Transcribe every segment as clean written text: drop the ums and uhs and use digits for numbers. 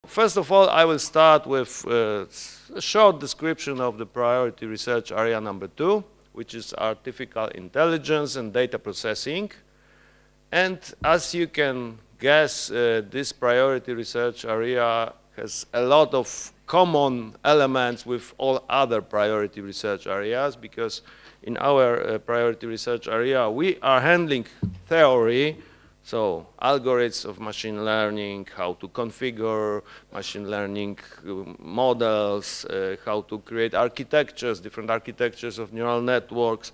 first of all, I will start with a short description of the priority research area number 2, which is artificial intelligence and data processing. And as you can guess, this priority research area has a lot of common elements with all other priority research areas, because in our priority research area, we are handling theory, so algorithms of machine learning, how to configure machine learning models, how to create architectures, different architectures of neural networks,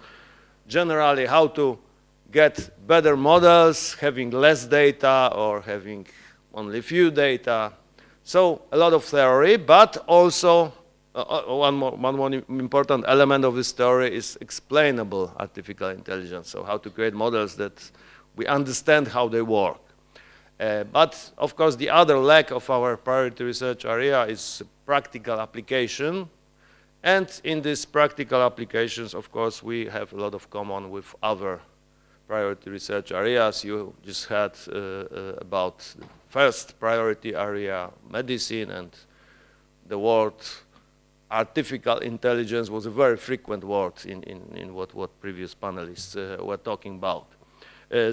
generally how to get better models, having less data or having only few data. So a lot of theory, but also one more important element of this theory is explainable artificial intelligence, so how to create models that we understand how they work. But of course the other leg of our priority research area is practical application. And in these practical applications, of course, we have a lot of common with other priority research areas. You just heard about the first priority area, medicine, and the word artificial intelligence was a very frequent word in what previous panelists were talking about.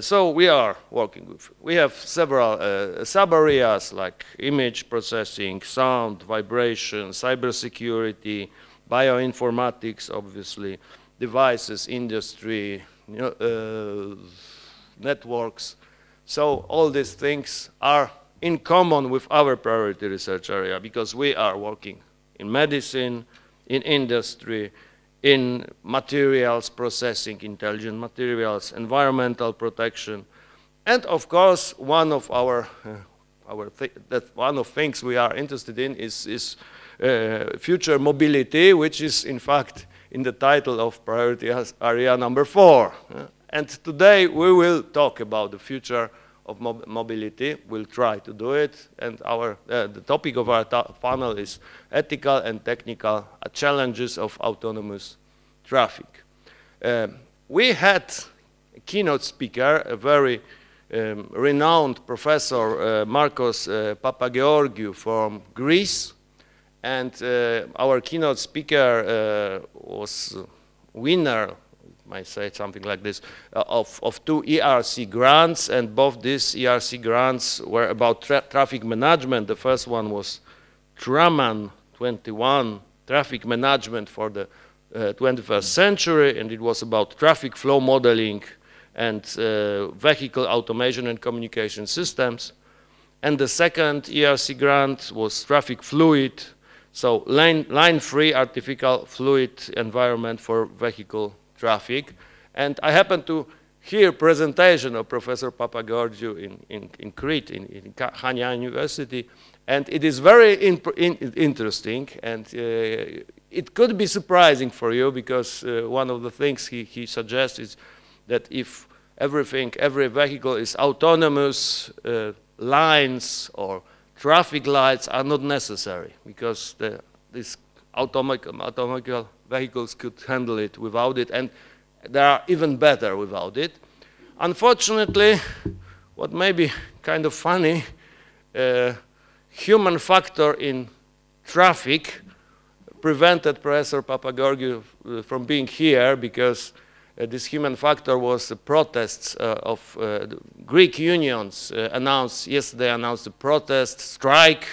So we are working with, we have several sub-areas like image processing, sound, vibration, cybersecurity, bioinformatics, obviously, devices, industry, networks. So all these things are in common with our priority research area, because we are working in medicine, in industry, in materials processing, intelligent materials, environmental protection, and of course, one of things we are interested in is future mobility, which is in fact in the title of priority area number 4. And today we will talk about the future of mobility. We'll try to do it, and the topic of our panel is ethical and technical challenges of autonomous traffic. We had a keynote speaker, a very renowned professor, Marcos Papageorgiou from Greece, and our keynote speaker was winner, might say something like this, of 2 ERC grants, and both these ERC grants were about traffic management. The first one was TRAMAN 21, Traffic Management for the 21st Century, and it was about traffic flow modeling and vehicle automation and communication systems. And the second ERC grant was Traffic Fluid, so line-free artificial fluid environment for vehicle traffic. And I happened to hear presentation of Professor Papageorgiou in Crete, in Chania University, and it is very interesting, and it could be surprising for you, because one of the things he suggests is that if every vehicle is autonomous, lines or traffic lights are not necessary, because these automobile vehicles could handle it without it, and they are even better without it. Unfortunately, what may be kind of funny, human factor in traffic prevented Professor Papageorgiou from being here, because this human factor was the protests of Greek unions yesterday announced a protest strike,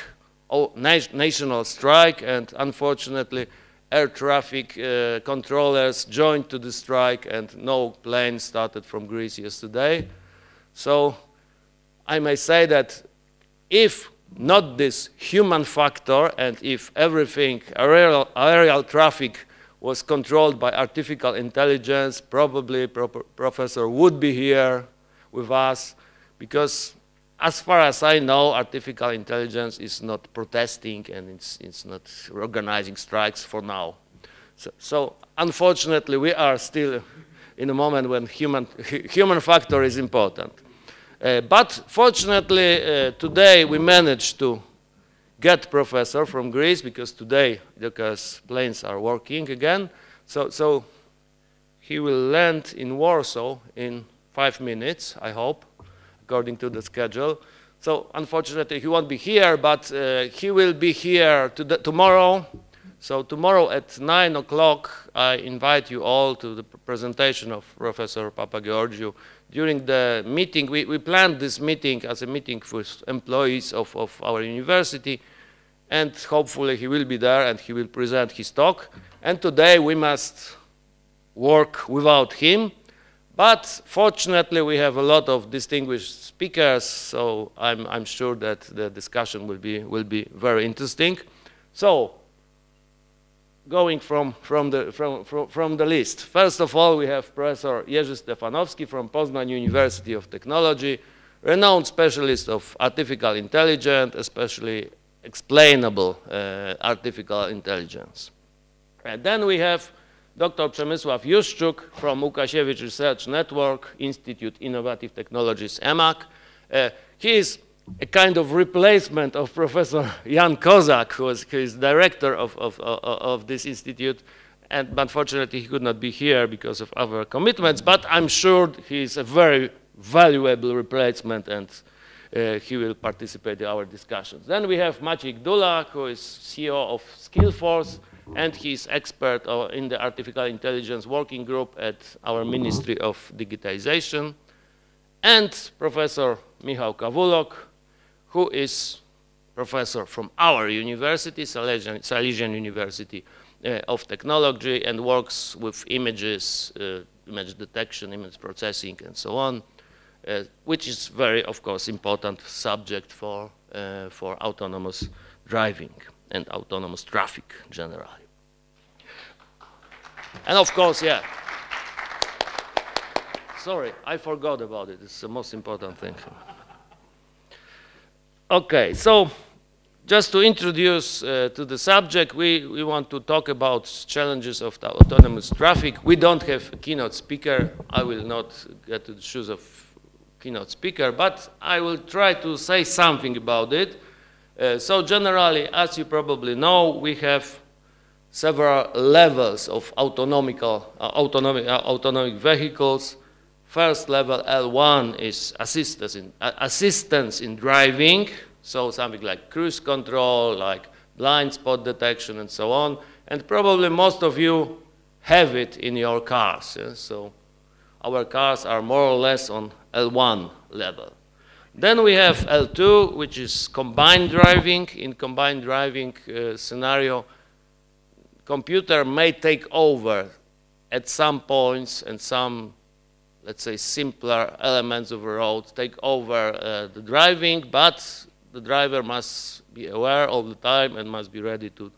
national strike, and unfortunately air traffic controllers joined to the strike, and no plane started from Greece yesterday. So I may say that if not this human factor, and if everything, aerial traffic was controlled by artificial intelligence, probably Professor would be here with us, because as far as I know, artificial intelligence is not protesting, and it's not organizing strikes for now. So unfortunately, we are still in a moment when human factor is important. But fortunately, today we managed to get professor from Greece, because today Luka's planes are working again. So he will land in Warsaw in 5 minutes, I hope, according to the schedule. So unfortunately, he won't be here, but he will be here tomorrow. So tomorrow at 9 o'clock, I invite you all to the presentation of Professor Papageorgiou. During the meeting, we planned this meeting as a meeting with employees of our university, and hopefully he will be there and he will present his talk. And today we must work without him, but fortunately we have a lot of distinguished speakers, so I'm sure that the discussion will be very interesting. So, going from the list. First of all, we have Professor Jerzy Stefanowski from Poznań University of Technology, renowned specialist of artificial intelligence, especially explainable artificial intelligence. And then we have Dr. Przemysław Juszczuk from Łukasiewicz Research Network, Instytut Innovative Technologies, EMAC. He is a kind of replacement of Professor Jan Kozak, who is director of this institute, and unfortunately he could not be here because of other commitments, but I'm sure he is a very valuable replacement, and he will participate in our discussions. Then we have Maciej Dula, who is CEO of Skillforce, and he's expert in the Artificial Intelligence Working Group at our Ministry of Digitization. And Professor Michał Kawulok, who is professor from our university, Silesian University of Technology, and works with images, image detection, image processing, and so on, which is very, of course, important subject for autonomous driving and autonomous traffic generally. And of course, yeah. Sorry, I forgot about it. It's the most important thing. Okay, so just to introduce to the subject, we want to talk about challenges of the autonomous traffic. We don't have a keynote speaker. I will not get to the shoes of keynote speaker, but I will try to say something about it. So generally, as you probably know, we have several levels of autonomic vehicles. First level, L1, is assistance in driving, so something like cruise control, like blind spot detection, and so on. And probably most of you have it in your cars. Yeah? So our cars are more or less on L1 level. Then we have L2, which is combined driving. In combined driving scenario, computer may take over at some points, and some, let's say, simpler elements of the road take over the driving, but the driver must be aware all the time and must be ready to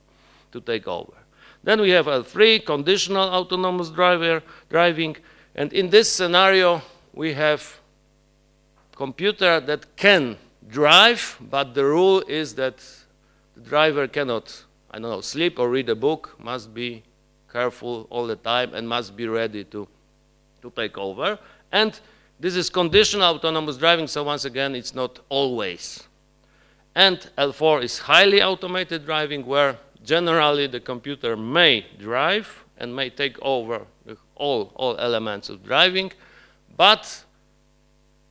take over. Then we have L3, conditional autonomous driving, and in this scenario we have computer that can drive, but the rule is that the driver cannot, I don't know, sleep or read a book, must be careful all the time and must be ready to take over. And this is conditional autonomous driving, so once again, it's not always. And L4 is highly automated driving, where generally the computer may drive and may take over all elements of driving, but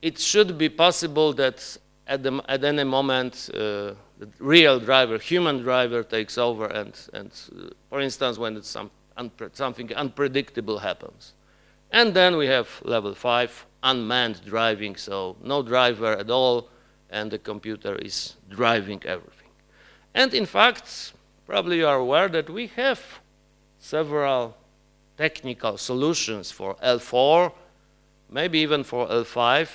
it should be possible that at any moment the real driver, human driver, takes over, and for instance, when it's something unpredictable happens. And then we have level 5, unmanned driving, so no driver at all, and the computer is driving everything. And in fact, probably you are aware that we have several technical solutions for L4, maybe even for L5,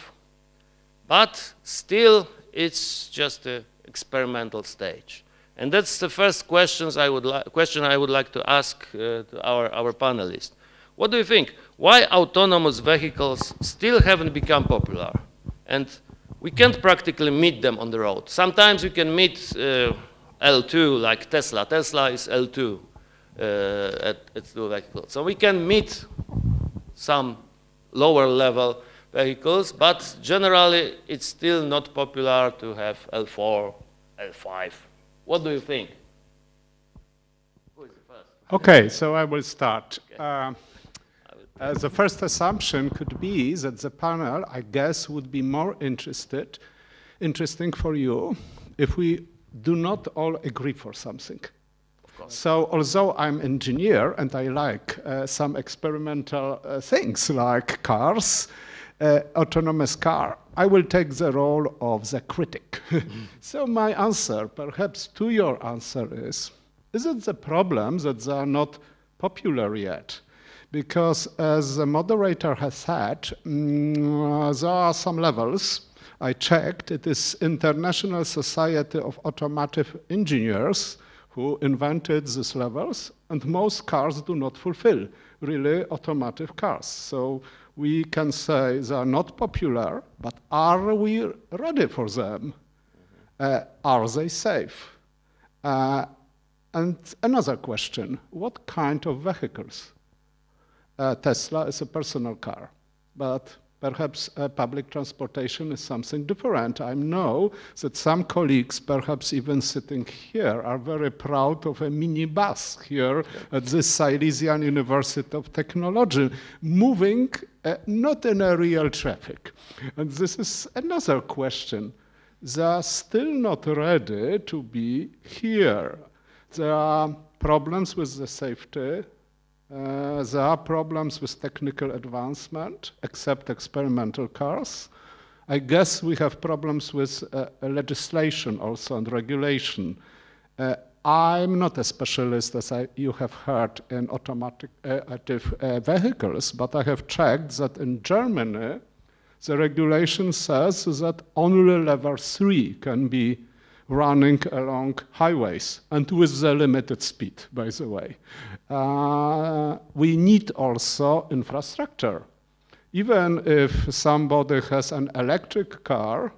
but still it's just an experimental stage. And that's the first question I would like to ask to our panelists. What do you think? Why autonomous vehicles still haven't become popular? And we can't practically meet them on the road. Sometimes you can meet L2, like Tesla. Tesla is L2 at the vehicle. So we can meet some lower level vehicles, but generally it's still not popular to have L4, L5. What do you think? Who is the first? Okay, so I will start. Okay. The first assumption could be that the panel, I guess, would be more interested interesting for you if we do not all agree for something. So although I'm engineer and I like some experimental things like cars, autonomous car, I will take the role of the critic. So my answer, perhaps to your answer is it the problem that they are not popular yet? Because as the moderator has said, there are some levels. I checked, it is International Society of Automotive Engineers who invented these levels, and most cars do not fulfill really automotive cars. So we can say they are not popular, but are we ready for them? Are they safe? And another question, what kind of vehicles? Tesla is a personal car, but perhaps public transportation is something different. I know that some colleagues, perhaps even sitting here, are very proud of a minibus here at the Silesian University of Technology, moving not in a real traffic. And this is another question. They are still not ready to be here. There are problems with the safety. There are problems with technical advancement, except experimental cars. I guess we have problems with legislation also and regulation. I'm not a specialist, as you have heard, in automatic vehicles, but I have checked that in Germany, the regulation says that only level 3 can be running along highways, and with the limited speed, by the way. We need also infrastructure. Even if somebody has an electric car,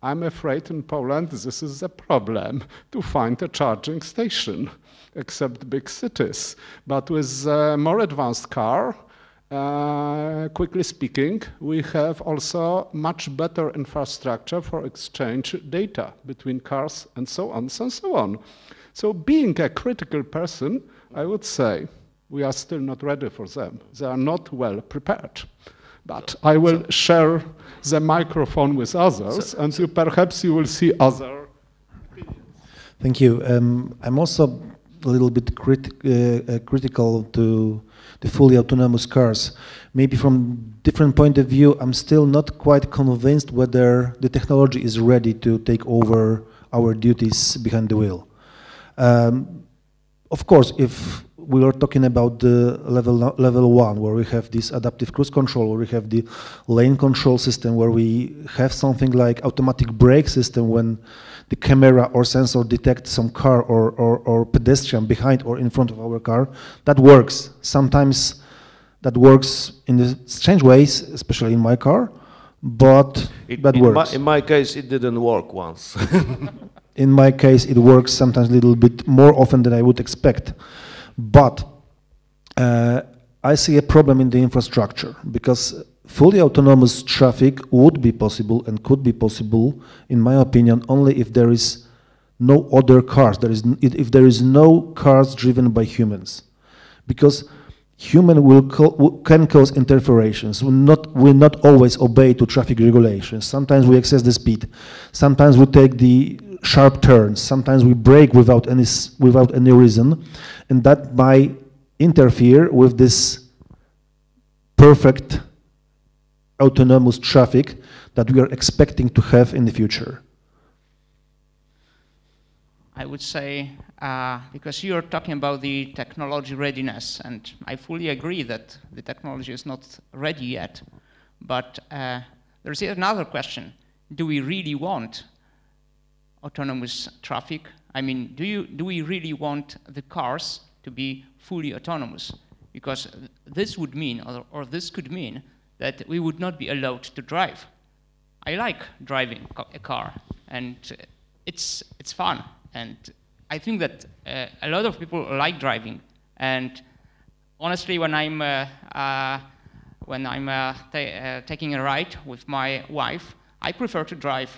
I'm afraid in Poland this is a problem to find a charging station, except big cities. But with a more advanced car, quickly speaking, we have also much better infrastructure for exchange data between cars and so on and so on. So being a critical person, I would say we are still not ready for them. They are not well prepared. But I will share the microphone with others, and perhaps you will see other opinions. Thank you. I'm also a little bit critical to the fully autonomous cars. Maybe from different point of view, I'm still not quite convinced whether the technology is ready to take over our duties behind the wheel. Of course, if we are talking about the level 1, where we have this adaptive cruise control, where we have the lane control system, where we have something like automatic brake system when the camera or sensor detects some car or pedestrian behind or in front of our car, that works. Sometimes that works in the strange ways, especially in my car, but that works. In my case, it didn't work once. In my case, it works sometimes a little bit more often than I would expect. But I see a problem in the infrastructure, because fully autonomous traffic would be possible and could be possible, in my opinion, only if there is no other cars, if there is no cars driven by humans. Because human can cause interferences, will not always obey to traffic regulations. Sometimes we excess the speed, sometimes we take the sharp turns, sometimes we brake without any reason, and that might interfere with this perfect autonomous traffic that we are expecting to have in the future. I would say, because you're talking about the technology readiness, and I fully agree that the technology is not ready yet, but there's another question. Do we really want autonomous traffic? I mean, do we really want the cars to be fully autonomous? Because this would mean, or this could mean, that we would not be allowed to drive. I like driving a car, and it's fun, and I think that a lot of people like driving. And honestly, when I'm taking a ride with my wife, I prefer to drive.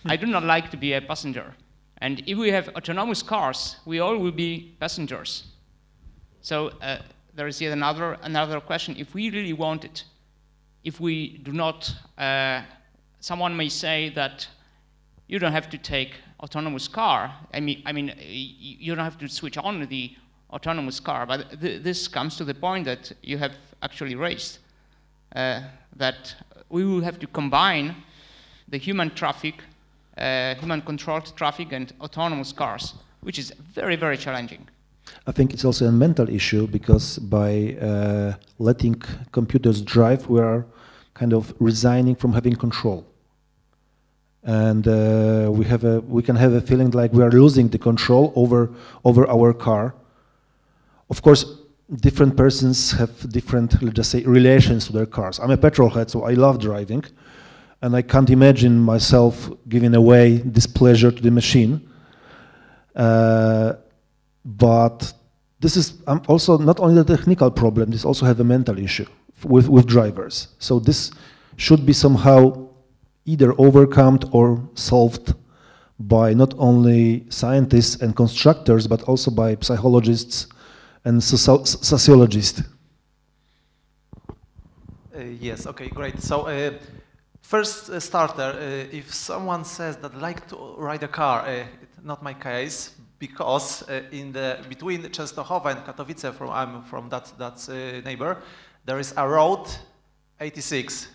I do not like to be a passenger. And if we have autonomous cars, we all will be passengers. So there is yet another question. If we really want it, if we do not, someone may say that you don't have to take autonomous car. I mean, you don't have to switch on the autonomous car, but this comes to the point that you have actually raised, that we will have to combine the human traffic, human-controlled traffic and autonomous cars, which is very, very challenging. I think it's also a mental issue, because by letting computers drive, we are kind of resigning from having control. And we can have a feeling like we are losing the control over our car. Of course, different persons have different, let's just say, relations to their cars. I'm a petrol head, so I love driving, and I can't imagine myself giving away this pleasure to the machine. But this is also not only the technical problem, this also have a mental issue with drivers. So this should be somehow either overcome or solved by not only scientists and constructors, but also by psychologists and sociologists. Yes, okay, great. So first starter, if someone says that like to ride a car, not my case, because in the between Częstochowa and Katowice, I'm from that neighbor, there is a road 86.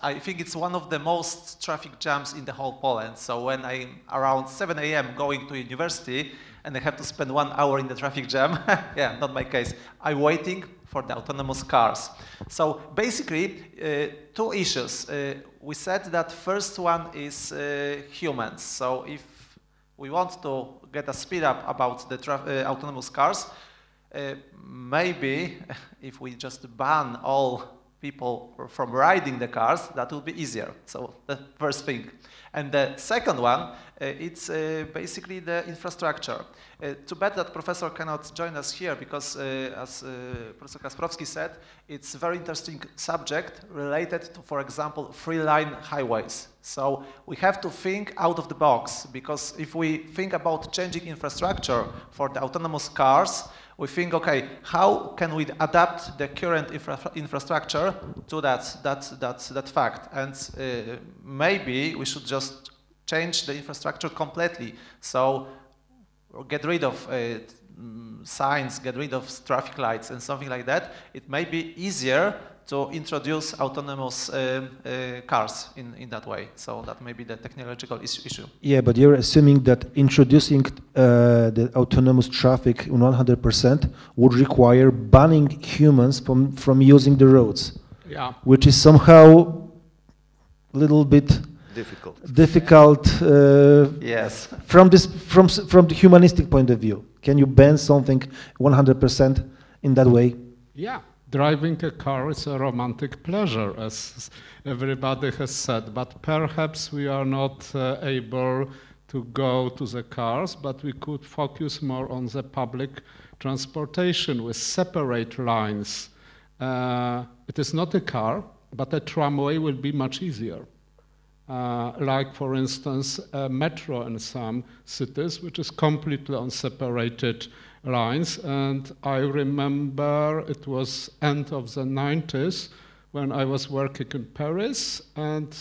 I think it's one of the most traffic jams in the whole Poland. So when I'm around 7 a.m. going to university and I have to spend 1 hour in the traffic jam, yeah, not my case. I'm waiting for the autonomous cars. So basically, two issues. We said that first one is humans. So if we want to get a speed up about the autonomous cars, maybe if we just ban all people from riding the cars, that will be easier. So the first thing. And the second one, it's basically the infrastructure. Too bad that professor cannot join us here, because as Professor Kasprowski said, it's a very interesting subject related to, for example, three-line highways. So we have to think out of the box, because if we think about changing infrastructure for the autonomous cars, we think, okay, how can we adapt the current infrastructure to that fact? And maybe we should just change the infrastructure completely. So get rid of signs, get rid of traffic lights and something like that. It may be easier to introduce autonomous cars in that way. So that may be the technological issue. Yeah, but you're assuming that introducing the autonomous traffic 100% would require banning humans from using the roads. Yeah. Which is somehow a little bit difficult. Yes. From the humanistic point of view, can you ban something 100% in that way? Yeah. Driving a car is a romantic pleasure, as everybody has said, but perhaps we are not able to go to the cars, but we could focus more on the public transportation with separate lines. It is not a car, but a tramway will be much easier. Like, for instance, a metro in some cities, which is completely on separated lines. And I remember it was end of the 90s when I was working in Paris, and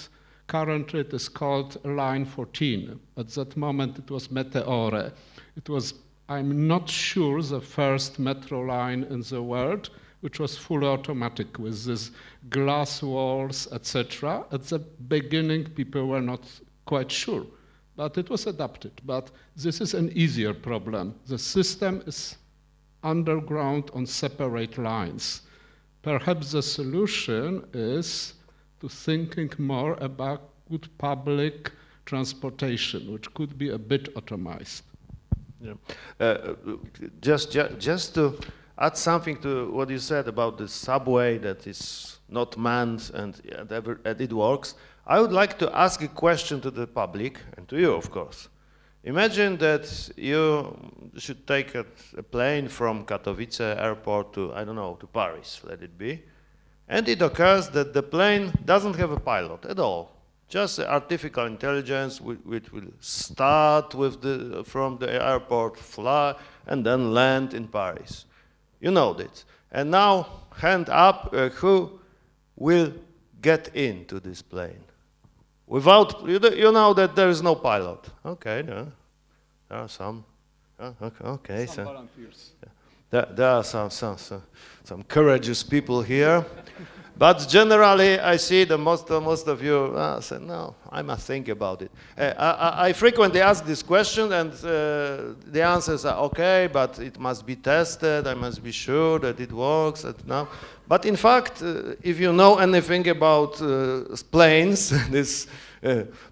currently it is called Line 14. At that moment it was Meteore. It was, I'm not sure, the first metro line in the world which was fully automatic with these glass walls, etc. At the beginning people were not quite sure, but it was adapted. But this is an easier problem. The system is underground on separate lines. Perhaps the solution is to thinking more about good public transportation, which could be a bit automized. Yeah. Just to add something to what you said about the subway that is not manned and it works, I would like to ask a question to the public and to you, of course. Imagine that you should take a plane from Katowice airport to, I don't know, to Paris, let it be, and it occurs that the plane doesn't have a pilot at all. Just artificial intelligence which will start with from the airport, fly, and then land in Paris. You know that. And now, hand up, who will get into this plane? without, you know that there is no pilot. Okay, there are some. Okay, some volunteers. There are some courageous people here. But generally, I see the most of you say, no, I must think about it. I frequently ask this question, and the answers are, okay, but it must be tested, I must be sure that it works. No. But in fact, if you know anything about planes, this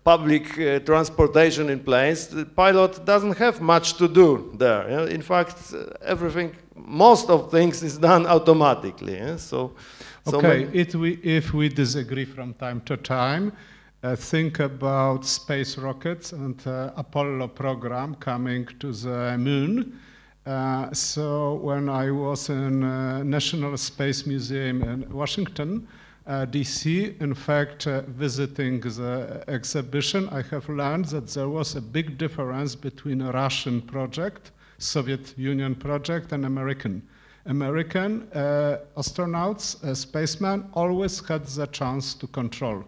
public transportation in planes, the pilot doesn't have much to do there. You know? In fact, most of things is done automatically. Yeah? So okay, if we disagree from time to time, think about space rockets and Apollo program coming to the moon. So when I was in National Space Museum in Washington, DC, in fact, visiting the exhibition, I have learned that there was a big difference between a Russian project, Soviet Union project, and American astronauts, spacemen, always had the chance to control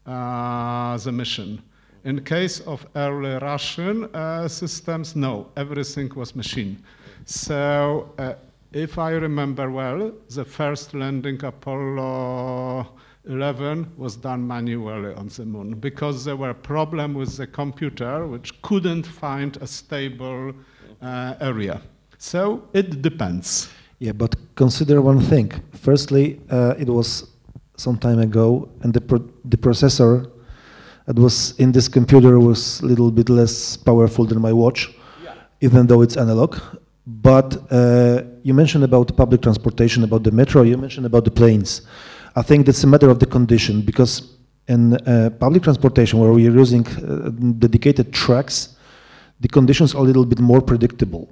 the mission. In case of early Russian systems, no, everything was machine. So if I remember well, the first landing Apollo 11 was done manually on the moon because there were problems with the computer which couldn't find a stable area. So it depends. Yeah, but consider one thing. Firstly, it was some time ago, and the processor that was in this computer was a little bit less powerful than my watch, even though it's analog. But you mentioned about public transportation, about the metro, you mentioned about the planes. I think that's a matter of the condition, because in public transportation, where we are using dedicated tracks, the conditions are a little bit more predictable.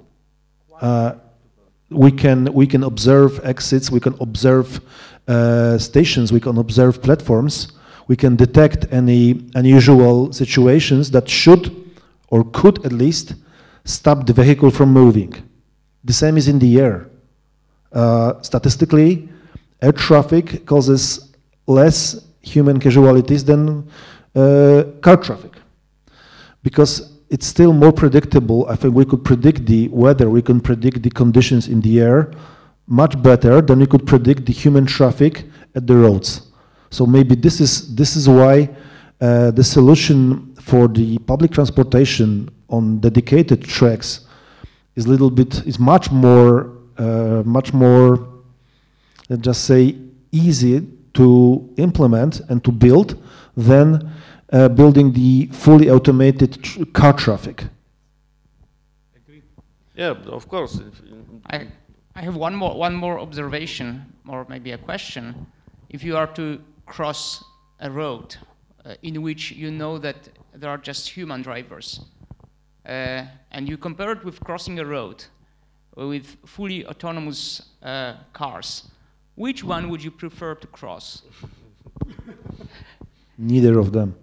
We can observe exits, we can observe stations, we can observe platforms, we can detect any unusual situations that should or could at least stop the vehicle from moving. The same is in the air. Statistically, air traffic causes less human casualties than car traffic, because it's still more predictable. I think we could predict the weather, we can predict the conditions in the air much better than we could predict the human traffic at the roads. So maybe this is why the solution for the public transportation on dedicated tracks is much more, let's just say, easy to implement and to build than building the fully automated car traffic. Yeah, of course. I have one more observation, or maybe a question. If you are to cross a road in which you know that there are just human drivers, and you compare it with crossing a road with fully autonomous cars, which one would you prefer to cross? Neither of them.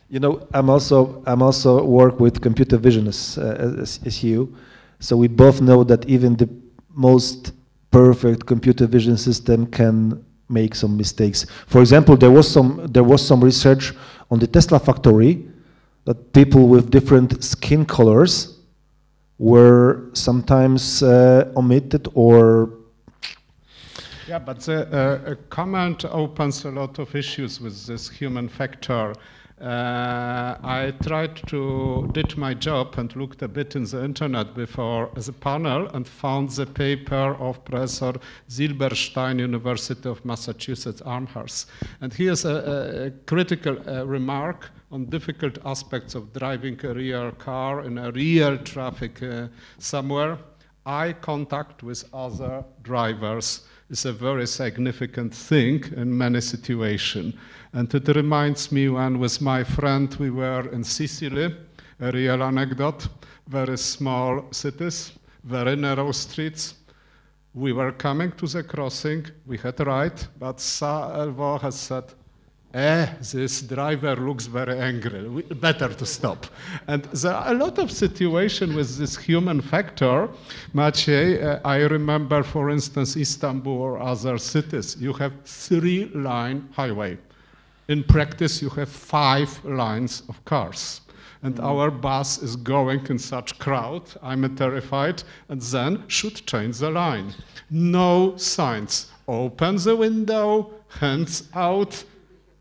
You know, I'm also work with computer vision as you, so we both know that even the most perfect computer vision system can make some mistakes. For example, there was some research on the Tesla factory that people with different skin colors were sometimes omitted or. Yeah, but the comment opens a lot of issues with this human factor. I tried to did my job and looked a bit in the internet before as a panel and found the paper of Professor Zilberstein, University of Massachusetts, Amherst. And here's a critical remark on difficult aspects of driving a real car in a real traffic somewhere. Eye contact with other drivers is a very significant thing in many situations. And it reminds me when with my friend we were in Sicily, a real anecdote, very small cities, very narrow streets. We were coming to the crossing, we had right, but Salvo has said, this driver looks very angry, better to stop. And there are a lot of situations with this human factor. Maciej, I remember, for instance, Istanbul or other cities. You have 3-line highway. In practice, you have 5 lines of cars. And our bus is going in such crowd, I'm terrified, and then should change the line. No signs. Open the window, hands out,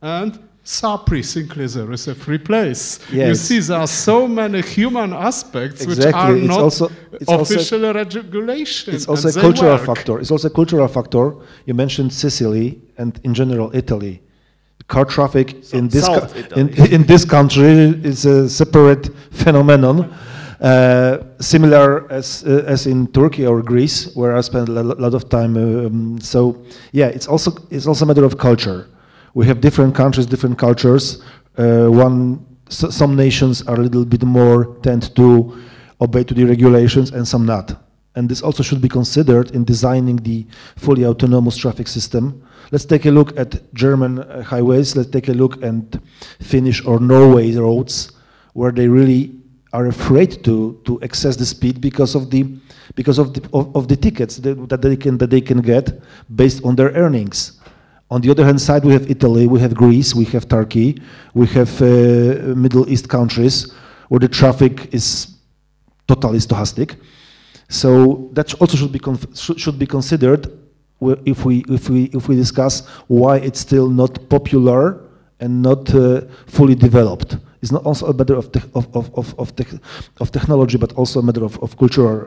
and simply there is a free place. Yes. You see, there are so many human aspects Exactly. which are It's not also, official regulation. It's also a cultural factor. It's also a cultural factor. You mentioned Sicily and in general Italy. Car traffic in this country is a separate phenomenon, similar as in Turkey or Greece, where I spent a lot of time. So yeah, it's also a matter of culture. We have different countries, different cultures. Some nations are a little bit more tend to obey to the regulations, and some not. And this also should be considered in designing the fully autonomous traffic system. Let's take a look at German highways. Let's take a look at Finnish or Norway roads, where they really are afraid to access the speed because of the tickets that they can get based on their earnings. On the other hand side, we have Italy, we have Greece, we have Turkey, we have Middle East countries where the traffic is totally stochastic. So that also should be considered if we discuss why it's still not popular and not fully developed. It's not also a matter of technology, but also a matter of cultural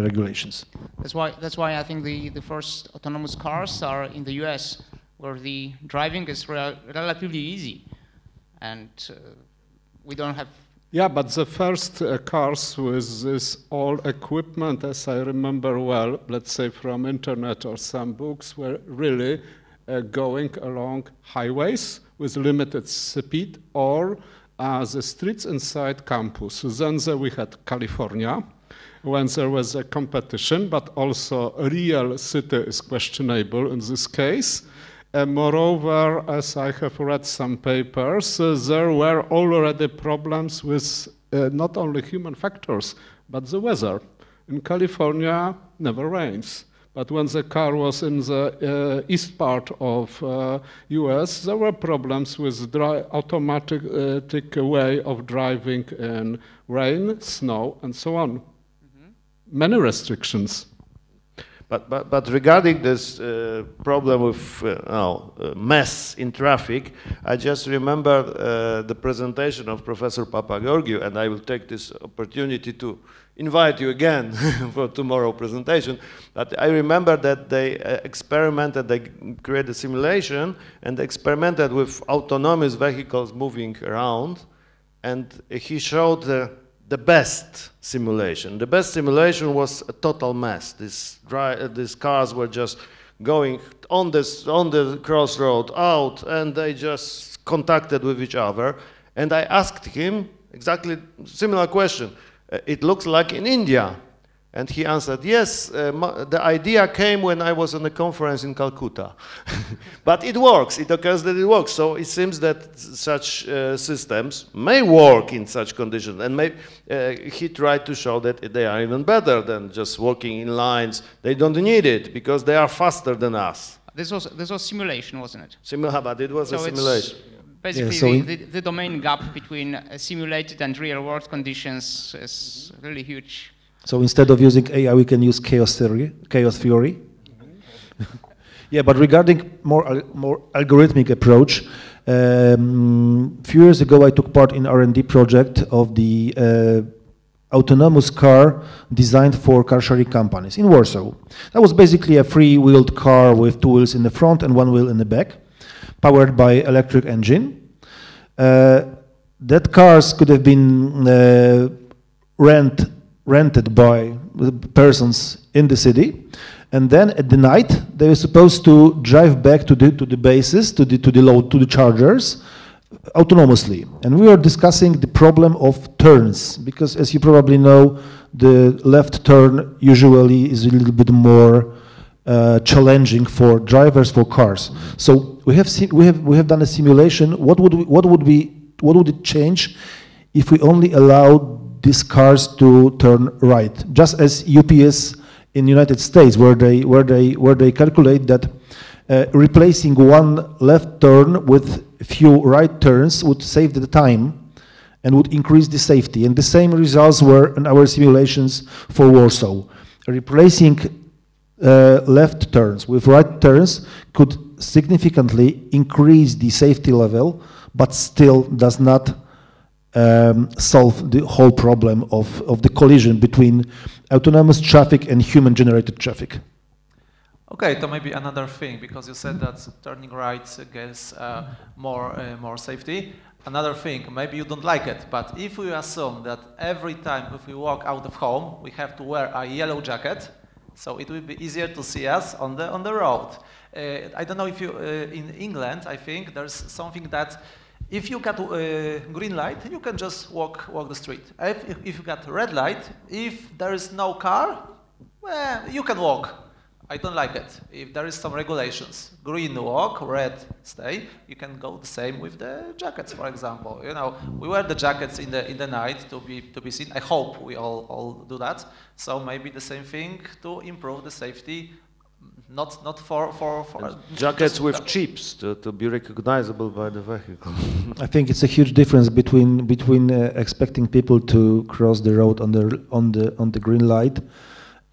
regulations. That's why I think the first autonomous cars are in the US, where the driving is relatively easy, and we don't have. Yeah, but the first cars with this all equipment, as I remember well, let's say from internet or some books, were really going along highways with limited speed or the streets inside campus. So then we had California, when there was a competition, but also a real city is questionable in this case. Moreover, as I have read some papers, there were already problems with not only human factors, but the weather. In California, never rains. But when the car was in the east part of US, there were problems with automatic way of driving in rain, snow, and so on. Many restrictions. But regarding this problem with mess in traffic, I just remember the presentation of Professor Papageorgiou, and I will take this opportunity to invite you again for tomorrow's presentation. But I remember that they experimented, they created a simulation and experimented with autonomous vehicles moving around, and he showed the best simulation. The best simulation was a total mess. These cars were just going on the crossroad out, and they just contacted with each other. And I asked him exactly similar question. It looks like in India. And he answered, yes, the idea came when I was on a conference in Calcutta. But it works, it occurs that it works. So it seems that such systems may work in such conditions. And he tried to show that they are even better than just working in lines. They don't need it because they are faster than us. This was simulation, wasn't it? But it was a simulation. Basically, the domain gap between simulated and real-world conditions is really huge. So instead of using AI, we can use chaos theory. Yeah, but regarding more algorithmic approach, few years ago I took part in R&D project of the autonomous car designed for car sharing companies in Warsaw. That was basically a free-wheeled car with 2 wheels in the front and 1 wheel in the back, powered by electric engine. That cars could have been rented by persons in the city, and then at the night they were supposed to drive back to the bases, to the chargers, autonomously. And we were discussing the problem of turns, because as you probably know, the left turn usually is a little bit more challenging for drivers, for cars. So we have done a simulation. What would it change if we only allowed these cars to turn right, just as UPS in United States, where they calculate that replacing one left turn with few right turns would save the time and would increase the safety. And the same results were in our simulations for Warsaw. Replacing left turns with right turns could significantly increase the safety level, but still does not solve the whole problem of the collision between autonomous traffic and human-generated traffic. Okay, so maybe another thing, because you said that turning right gives more safety. Another thing, maybe you don't like it, but if we assume that every time if we walk out of home, we have to wear a yellow jacket, so it will be easier to see us on the road. I don't know if you, in England, I think there's something that if you got green light, you can just walk the street. If you got red light, if there is no car, well, you can walk. I don't like it. If there is some regulations, green walk, red stay, you can go the same with the jackets, for example. You know, we wear the jackets in the night to be seen. I hope we all do that. So maybe the same thing to improve the safety, not for jackets with chips to be recognizable by the vehicle. I think it's a huge difference between expecting people to cross the road on the green light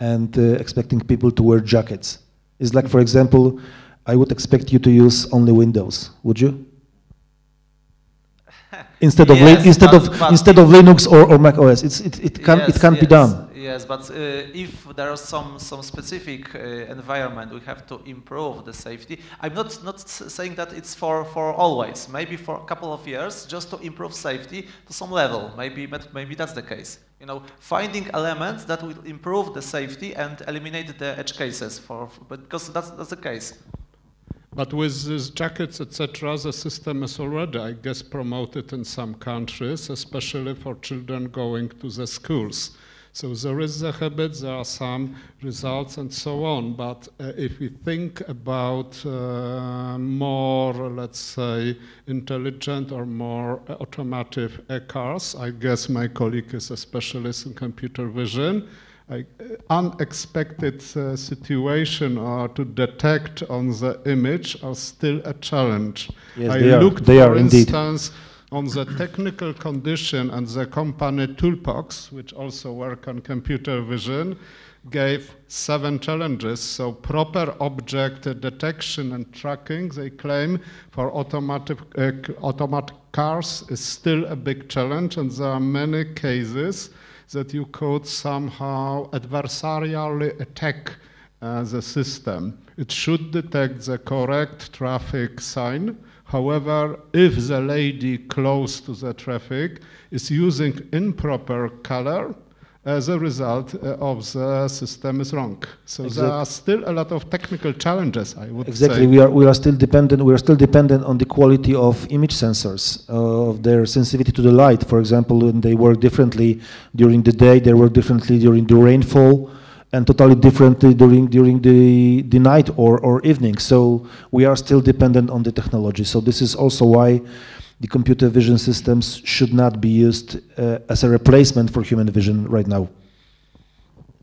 and expecting people to wear jackets. It's like, for example, I would expect you to use only Windows, would you? Instead of Linux or Mac OS, it can be done. Yes, but if there is some specific environment, we have to improve the safety. I'm not saying that it's for always. Maybe for a couple of years, just to improve safety to some level. Maybe that's the case. You know, finding elements that will improve the safety and eliminate the edge cases because that's the case. But with these jackets, etc., the system is already, I guess, promoted in some countries, especially for children going to the schools. So there is the habit, there are some results and so on. But if we think about more, let's say, intelligent or more automotive cars, I guess my colleague is a specialist in computer vision, unexpected situation or to detect on the image are still a challenge. Yes, they are indeed. On the technical condition and the company Toolbox, which also work on computer vision, gave 7 challenges. So proper object detection and tracking, they claim, for automatic cars is still a big challenge, and there are many cases that you could somehow adversarially attack the system. It should detect the correct traffic sign. However, if the lady close to the traffic is using improper color, as a result of the system is wrong. So there are still a lot of technical challenges, I would say. Exactly, we are still dependent on the quality of image sensors, of their sensitivity to the light. For example, when they work differently during the day, they work differently during the rainfall, and totally differently during the night or evening. So we are still dependent on the technology. So this is also why the computer vision systems should not be used as a replacement for human vision right now.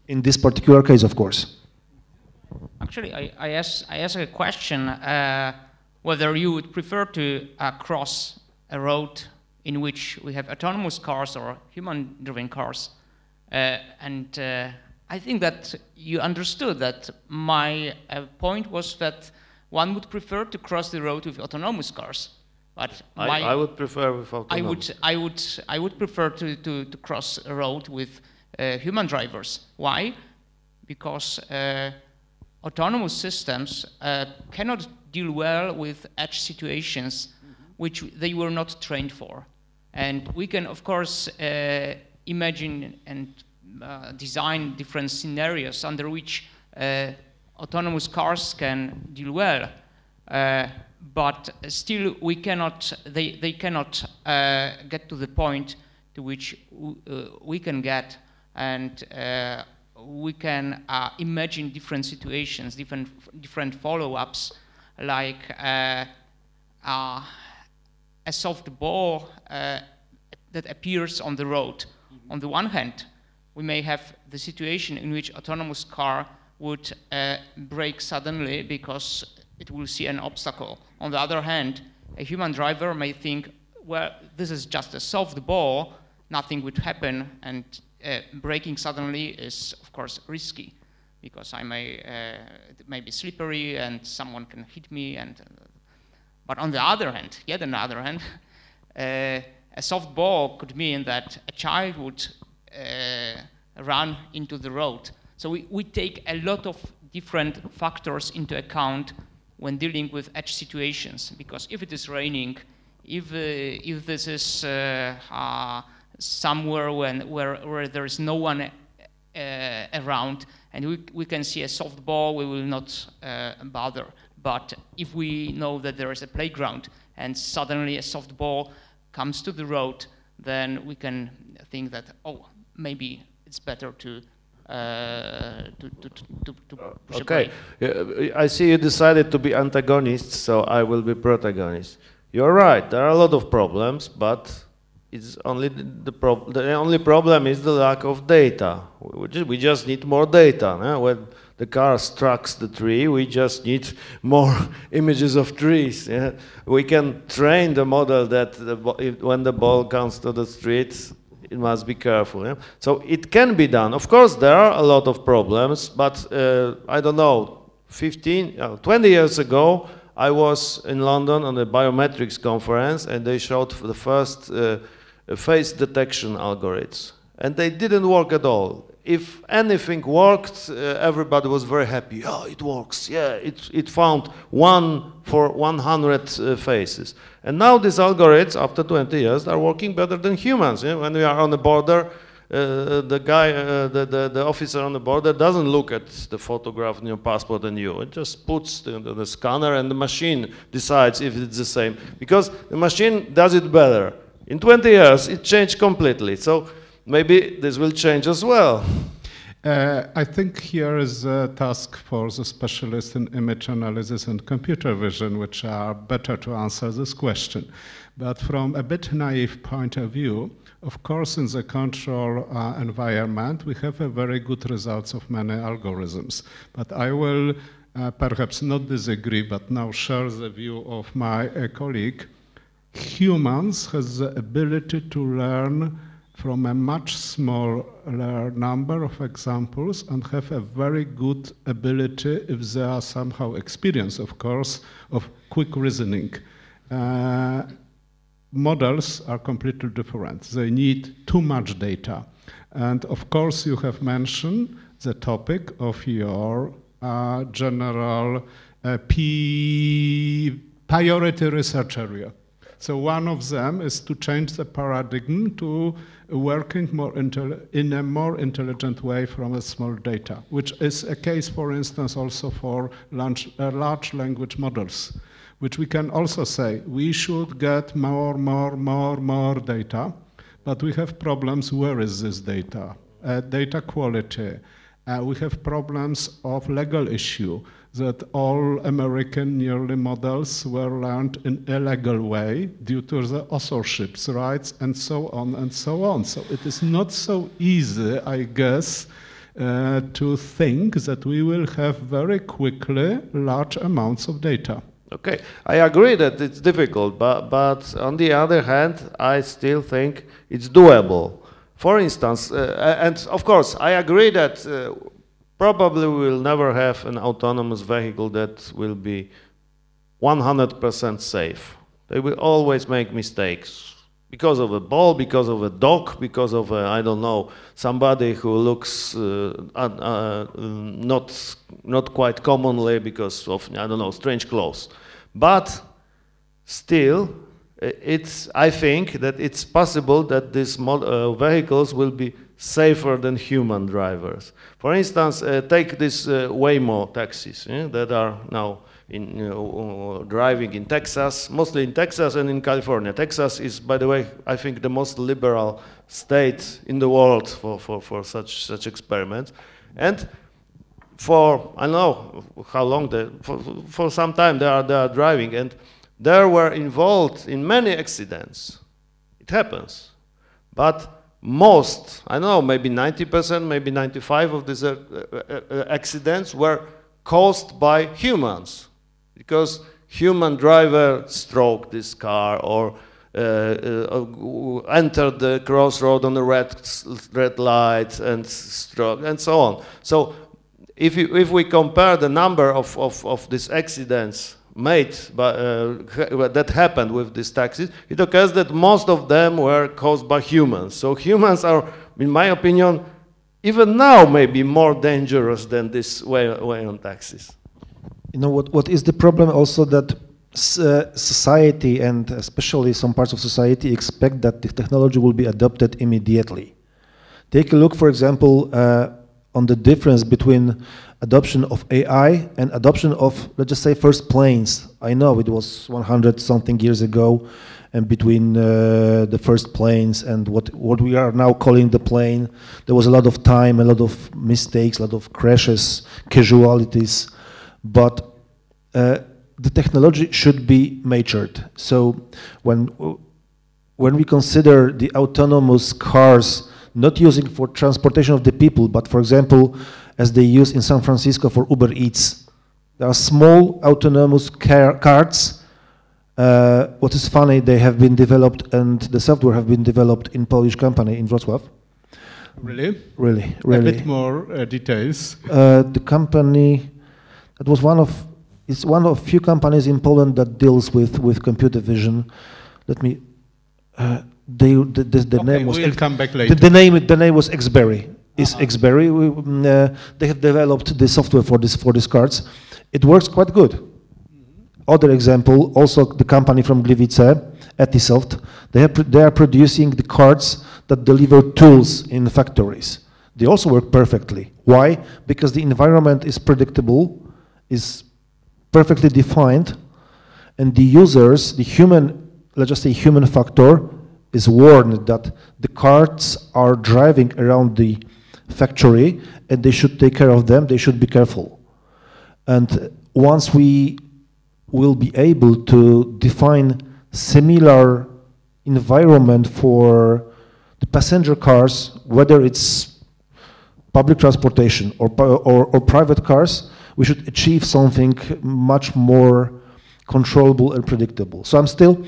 In this particular case, of course. Actually, I ask a question, whether you would prefer to cross a road in which we have autonomous cars or human-driven cars. I think that you understood that my point was that one would prefer to cross the road with autonomous cars. But I would prefer with autonomous. I would prefer to cross a road with human drivers. Why? Because autonomous systems cannot deal well with edge situations which they were not trained for. And we can, of course, imagine and design different scenarios under which autonomous cars can deal well. But still we cannot, they cannot get to the point to which we can get, and we can imagine different situations, different follow-ups, like a soft ball that appears on the road. On the one hand, we may have the situation in which autonomous car would brake suddenly because it will see an obstacle. On the other hand, a human driver may think, well, this is just a soft ball, nothing would happen, and braking suddenly is, of course, risky, because I it may be slippery and someone can hit me. But on the other hand, yet on the other hand, a soft ball could mean that a child would run into the road. So we take a lot of different factors into account when dealing with edge situations, because if it is raining, if this is somewhere where there is no one around, and we can see a soft ball, we will not bother. But if we know that there is a playground and suddenly a soft ball comes to the road, then we can think that, oh, maybe it's better to push okay. I see you decided to be antagonist, so I will be protagonist. You're right. There are a lot of problems, but it's only the only problem is the lack of data. We just need more data. When the car strikes the tree, we just need more images of trees. Yeah? We can train the model that when the ball comes to the street, it must be careful. Yeah? So it can be done. Of course, there are a lot of problems, but I don't know, 20 years ago, I was in London on a biometrics conference, and they showed the first face detection algorithms, and they didn't work at all. If anything worked, everybody was very happy. Oh, it works. Yeah, it found 1 for 100 faces. And now these algorithms, after 20 years, are working better than humans. Yeah? When we are on the border, the officer on the border doesn't look at the photograph in your passport and you. It just puts the scanner, and the machine decides if it's the same. Because the machine does it better. In 20 years, it changed completely. So maybe this will change as well. I think here is a task for the specialists in image analysis and computer vision, which are better to answer this question. But from a bit naive point of view, of course, in the control environment, we have a very good results of many algorithms. But I will perhaps not disagree, but now share the view of my colleague. Humans has the ability to learn from a much smaller number of examples and have a very good ability, if they are somehow experienced, of course, of quick reasoning. Models are completely different. They need too much data. And of course, you have mentioned the topic of your general priority research area. So one of them is to change the paradigm to working more in a more intelligent way from a small data, which is a case, for instance, also for large language models, which we can also say we should get more data, but we have problems. Where is this data? Data quality. We have problems of legal issue, that all American nearly models were learned in illegal way due to the authorship rights and so on and so on. So it is not so easy, I guess, to think that we will have very quickly large amounts of data. Okay, I agree that it's difficult, but on the other hand, I still think it's doable. For instance, and of course, I agree that probably we will never have an autonomous vehicle that will be 100% safe. They will always make mistakes because of a ball, because of a dog, because of a, I don't know, somebody who looks not quite commonly because of, I don't know, strange clothes. But still, I think that it's possible that these vehicles will be safer than human drivers. For instance, take these Waymo taxis that are now driving in Texas, mostly in Texas and in California. Texas is, by the way, I think the most liberal state in the world for such experiments. And for, I don't know how long, for some time they are driving, and they were involved in many accidents. It happens. But most, I don't know, maybe 90%, maybe 95% of these accidents were caused by humans. Because human driver stroke this car, or enter the crossroad on the red light and stroke, and so on. So if we compare the number of these accidents made by, that happened with these taxis, it occurs that most of them were caused by humans. So humans are, in my opinion, even now maybe more dangerous than this way on taxis. You know what is the problem also, that society, and especially some parts of society, expect that the technology will be adopted immediately. Take a look, for example, on the difference between adoption of AI and adoption of, let's just say, first planes. I know it was 100 something years ago, and between the first planes and what we are now calling the plane, there was a lot of time, a lot of mistakes, a lot of crashes, casualties, but the technology should be matured. So when we consider the autonomous cars not using for transportation of the people, but for example, as they use in San Francisco for Uber Eats, there are small autonomous carts. What is funny, they have been developed, and the software have been developed in Polish company in Wrocław. Really? Really. A bit more details. The company, it was it's one of few companies in Poland that deals with computer vision. Let me. The name was. We'll come back later. The name was Xberry. Is Xberry? They have developed the software for these cards. It works quite good. Other example, also the company from Gliwice, Etisoft. They are producing the cards that deliver tools in factories. They also work perfectly. Why? Because the environment is predictable, is perfectly defined, and the users, the human, let's just say human factor, is warned that the carts are driving around the factory and they should take care of them, they should be careful. And once we will be able to define similar environment for the passenger cars, whether it's public transportation or private cars, we should achieve something much more controllable and predictable. So I'm still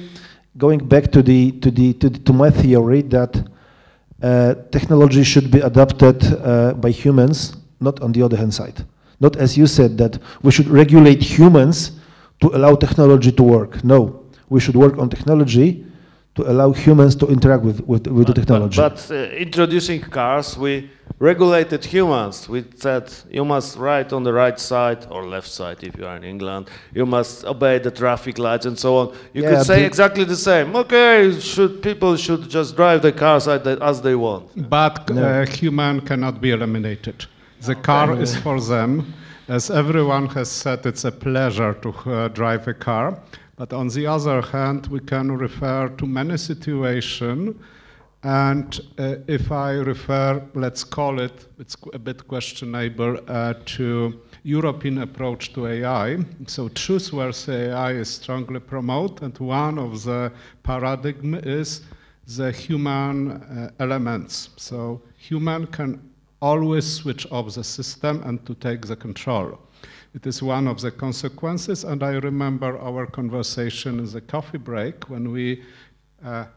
going back to my theory that technology should be adopted by humans, not on the other hand side. Not as you said, that we should regulate humans to allow technology to work. No, we should work on technology to allow humans to interact with the technology. But introducing cars, we regulated humans. We said you must ride on the right side or left side if you are in England. You must obey the traffic lights and so on. You could say exactly the same. Okay, people should just drive the cars as they want. But human cannot be eliminated. The car is for them. As everyone has said, it's a pleasure to drive a car. But on the other hand, we can refer to many situations. And if I refer, let's call it, it's a bit questionable, to European approach to AI. So choose where AI is strongly promoted, and one of the paradigm is the human elements. So human can always switch off the system and to take the control. It is one of the consequences, and I remember our conversation in the coffee break when we,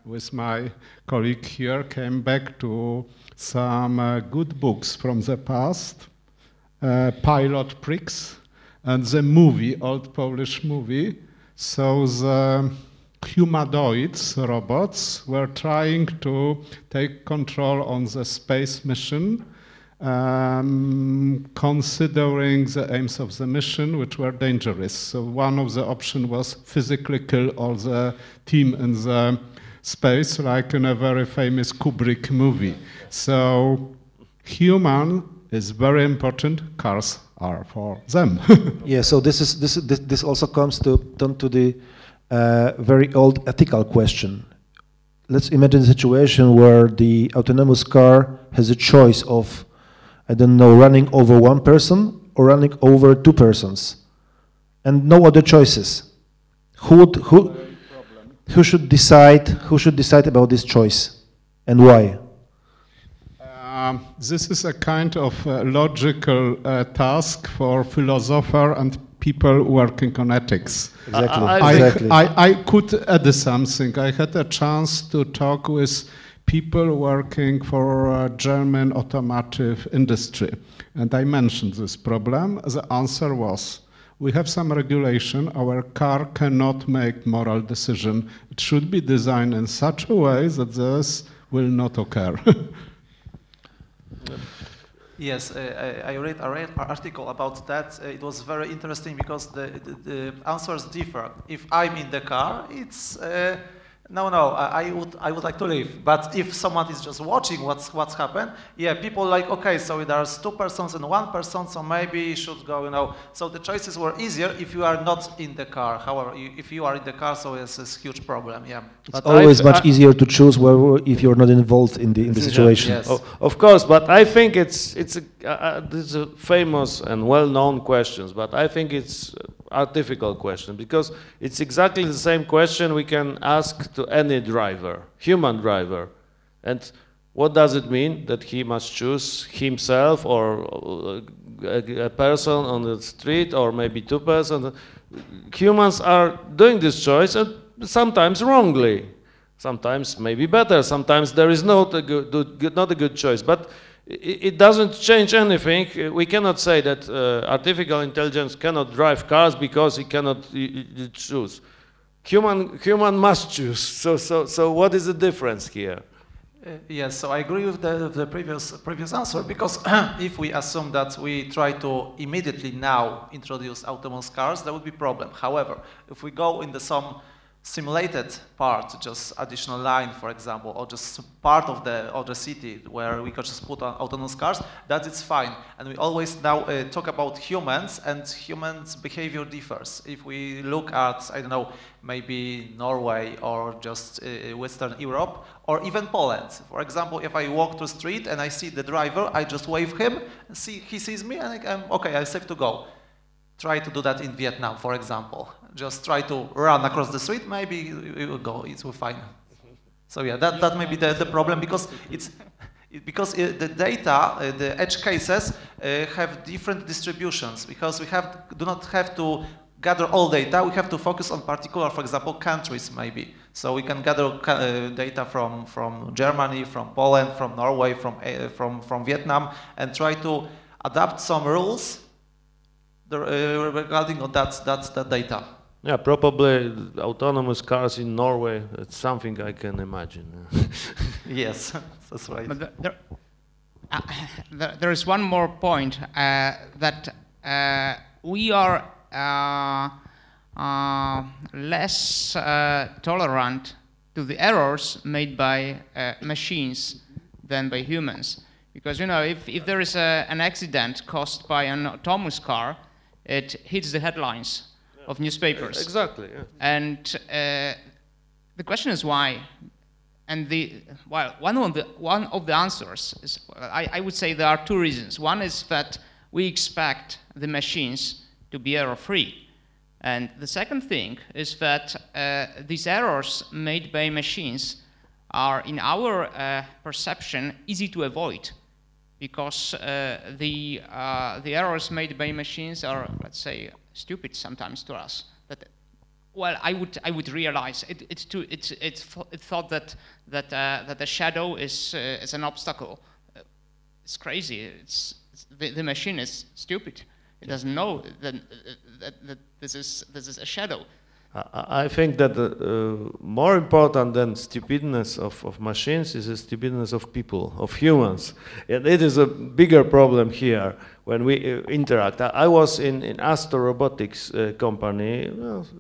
with my colleague here, came back to some good books from the past, Pilot Pricks, and the movie, old Polish movie. So the humanoids, robots, were trying to take control on the space mission, considering the aims of the mission, which were dangerous. So one of the options was physically kill all the team in the space, like in a very famous Kubrick movie. So human is very important. Cars are for them. Yeah. So this also comes to the very old ethical question. Let's imagine a situation where the autonomous car has a choice of, I don't know, running over one person or running over two persons, and no other choices. Who should decide? Who should decide about this choice, and why? This is a kind of logical task for philosopher and people working on ethics. Exactly. I could add something. I had a chance to talk with people working for German automotive industry, and I mentioned this problem. The answer was, we have some regulation, our car cannot make moral decision. It should be designed in such a way that this will not occur. Yes, I read an article about that. It was very interesting because the answers differ. If I'm in the car, it's no, I would like to leave. But if someone is just watching what's happened, yeah, people like, okay, so there's 2 persons and 1 person, so maybe you should go, you know. So the choices were easier if you are not in the car. However, if you are in the car, so it's a huge problem, yeah. It's always much easier to choose if you're not involved in the situation. Yes. Of course, but I think this is a famous and well-known question, but I think it's a difficult question because it's exactly the same question we can ask to any driver, human driver. And what does it mean that he must choose himself or a person on the street or maybe 2 persons? Humans are doing this choice and sometimes wrongly, sometimes maybe better, sometimes there is not a good choice. But it doesn't change anything. We cannot say that artificial intelligence cannot drive cars because it cannot choose. Human must choose. So what is the difference here? Yes, so I agree with the previous answer because if we assume that we try to immediately now introduce autonomous cars, there would be a problem. However, if we go into some simulated part, just additional line, for example, or just part of the city where we could just put on autonomous cars, that is fine. And we always now talk about humans, and humans' behavior differs. If we look at, I don't know, maybe Norway or just Western Europe, or even Poland. For example, if I walk to the street and I see the driver, I just wave him, he sees me, and I'm okay, I'm safe to go. Try to do that in Vietnam, for example. Just try to run across the street, maybe it will go, it's fine. So yeah, that may be the problem because the data, the edge cases have different distributions because we do not have to gather all data, we have to focus on particular, for example, countries maybe. So we can gather data from Germany, from Poland, from Norway, from Vietnam, and try to adapt some rules regarding that data. Yeah, probably autonomous cars in Norway, it's something I can imagine. Yes, that's right. But there is one more point that we are less tolerant to the errors made by machines than by humans. Because, you know, if there is an accident caused by an autonomous car, it hits the headlines of newspapers. Exactly. Yeah. And the question is why. And one of the answers is, I would say there are 2 reasons. One is that we expect the machines to be error-free. And the second thing is that these errors made by machines are, in our perception, easy to avoid. Because the errors made by machines are, let's say, stupid sometimes to us. That, well, I would realize it's thought that a shadow is an obstacle. It's crazy. The machine is stupid. It doesn't know that this is a shadow. I think that more important than stupidness of machines is the stupidness of people, of humans. And it is a bigger problem here when we interact. I was in Astor Robotics company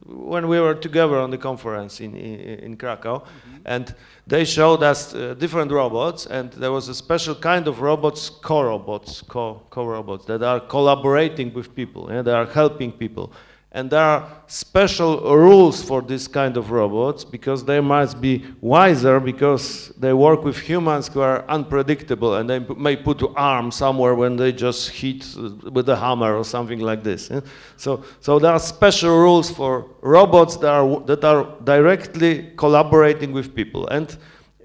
when we were together on the conference in Krakow, and they showed us different robots, and there was a special kind of robots, co-robots that are collaborating with people, and they are helping people. And there are special rules for this kind of robots because they must be wiser because they work with humans who are unpredictable and they may put an arm somewhere when they just hit with a hammer or something like this. Yeah? So there are special rules for robots that are directly collaborating with people. And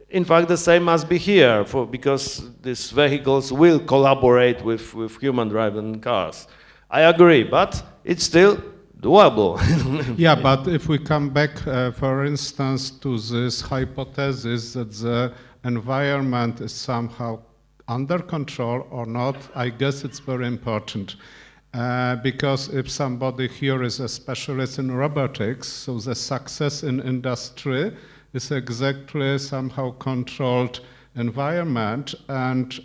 in fact, the same must be here because these vehicles will collaborate with human-driven cars. I agree, but it's still doable. Yeah, but if we come back, for instance, to this hypothesis that the environment is somehow under control or not, I guess it's very important. Because if somebody here is a specialist in robotics, so the success in industry is exactly somehow controlled environment. And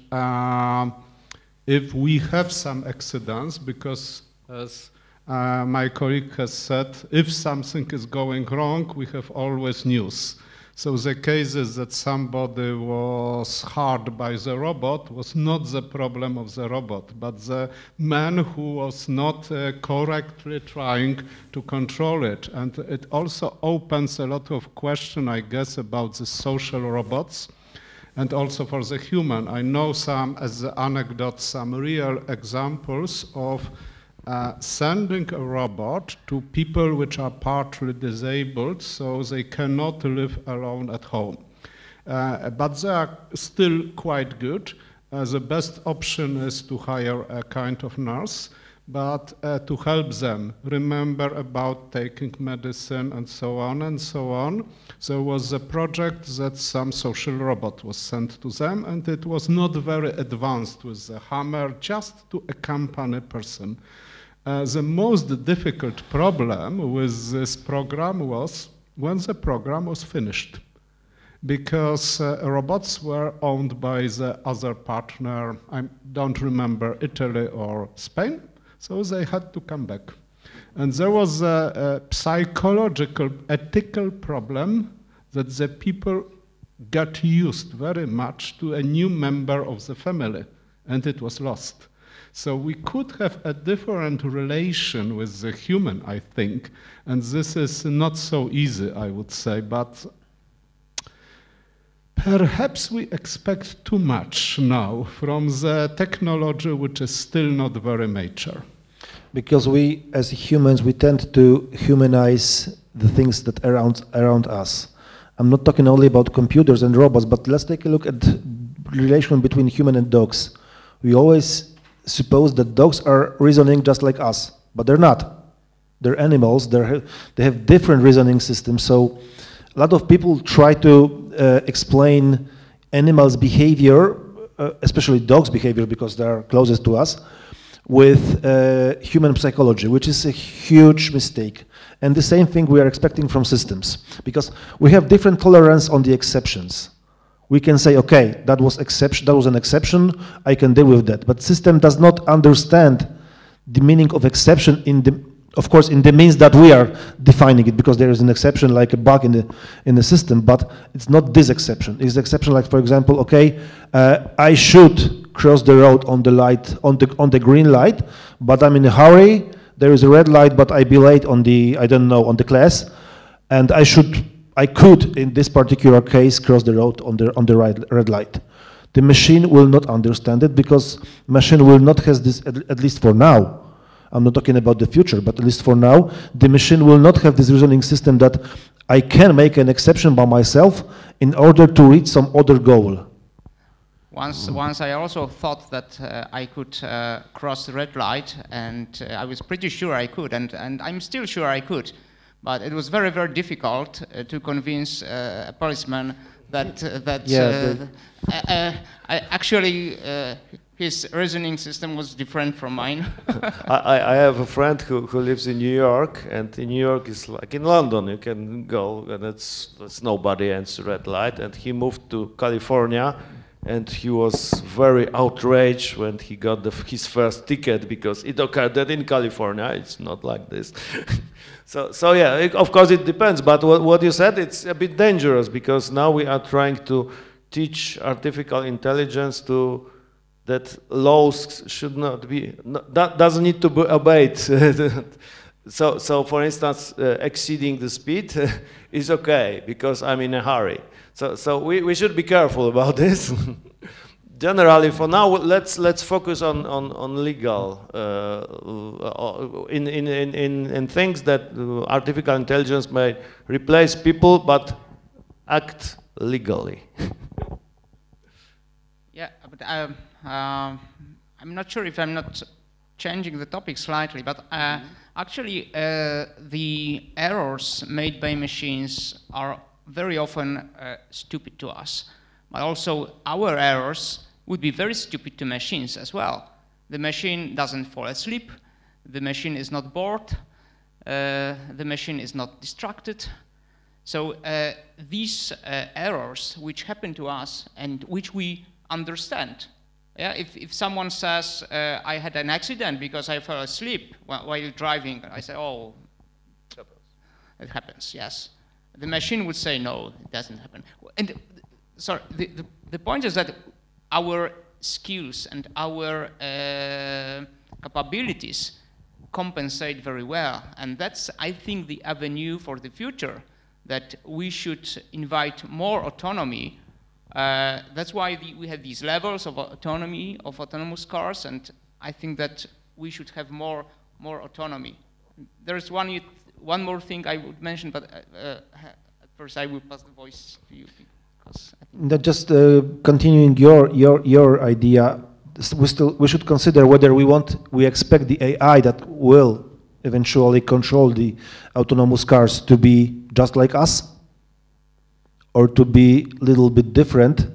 if we have some accidents, because as my colleague has said, if something is going wrong, we have always news. So the cases that somebody was harmed by the robot was not the problem of the robot, but the man who was not correctly trying to control it. And it also opens a lot of questions, I guess, about the social robots and also for the human. I know some, as an anecdote, some real examples of sending a robot to people which are partly disabled, so they cannot live alone at home. But they are still quite good. The best option is to hire a kind of nurse, but to help them remember about taking medicine and so on and so on. There was a project that some social robot was sent to them, and it was not very advanced with the hammer, just to accompany a person. The most difficult problem with this program was when the program was finished, because robots were owned by the other partner, I don't remember, Italy or Spain, so they had to come back. And there was a psychological, ethical problem that the people got used very much to a new member of the family, and it was lost. So we could have a different relation with the human, I think, and this is not so easy, I would say, but perhaps we expect too much now from the technology which is still not very mature. Because we, as humans, we tend to humanize the things that are around us. I'm not talking only about computers and robots, but let's take a look at the relation between human and dogs. We always suppose that dogs are reasoning just like us, but they're not. They're animals, they have different reasoning systems, so a lot of people try to explain animals' behavior, especially dogs' behavior because they're closest to us, with human psychology, which is a huge mistake. And the same thing we are expecting from systems, because we have different tolerance on the exceptions. We can say, okay, that was an exception, I can deal with that. But system does not understand the meaning of exception of course, in the means that we are defining it, because there is an exception like a bug in the system, but it's not this exception. It's exception like, for example, okay, I should cross the road on the green light, but I'm in a hurry. There is a red light, but I be late on the class, and I could, in this particular case, cross the road on the red light. The machine will not understand it, because machine will not have this, at least for now. I'm not talking about the future, but at least for now, the machine will not have this reasoning system that I can make an exception by myself in order to reach some other goal. Once I also thought that I could cross the red light, and I was pretty sure I could, and I'm still sure I could. But it was very, very difficult to convince a policeman that actually his reasoning system was different from mine. I have a friend who lives in New York, and in New York is like in London. You can go, and it's nobody and it's red light. And he moved to California, and he was very outraged when he got his first ticket, because it occurred that in California it's not like this. So yeah, of course it depends, but what you said, it's a bit dangerous, because now we are trying to teach artificial intelligence that laws should not be, that doesn't need to be obeyed. So for instance, exceeding the speed is okay, because I'm in a hurry. So we should be careful about this. Generally, for now, let's focus on legal in things that artificial intelligence may replace people, but act legally. Yeah, but I'm not sure if I'm not changing the topic slightly, but actually the errors made by machines are very often stupid to us. But also our errors would be very stupid to machines as well. The machine doesn't fall asleep, the machine is not bored, the machine is not distracted. So these errors which happen to us and which we understand. Yeah, if someone says, I had an accident because I fell asleep while driving, I say, oh, it happens, yes. The machine would say, no, it doesn't happen. And sorry, the point is that our skills and our capabilities compensate very well. And that's, I think, the avenue for the future, that we should invite more autonomy. That's why we have these levels of autonomy, of autonomous cars, and I think that we should have more autonomy. There's one more thing I would mention, but at first I will pass the voice to you. That just continuing your idea, we should consider whether we expect the AI that will eventually control the autonomous cars to be just like us, or to be a little bit different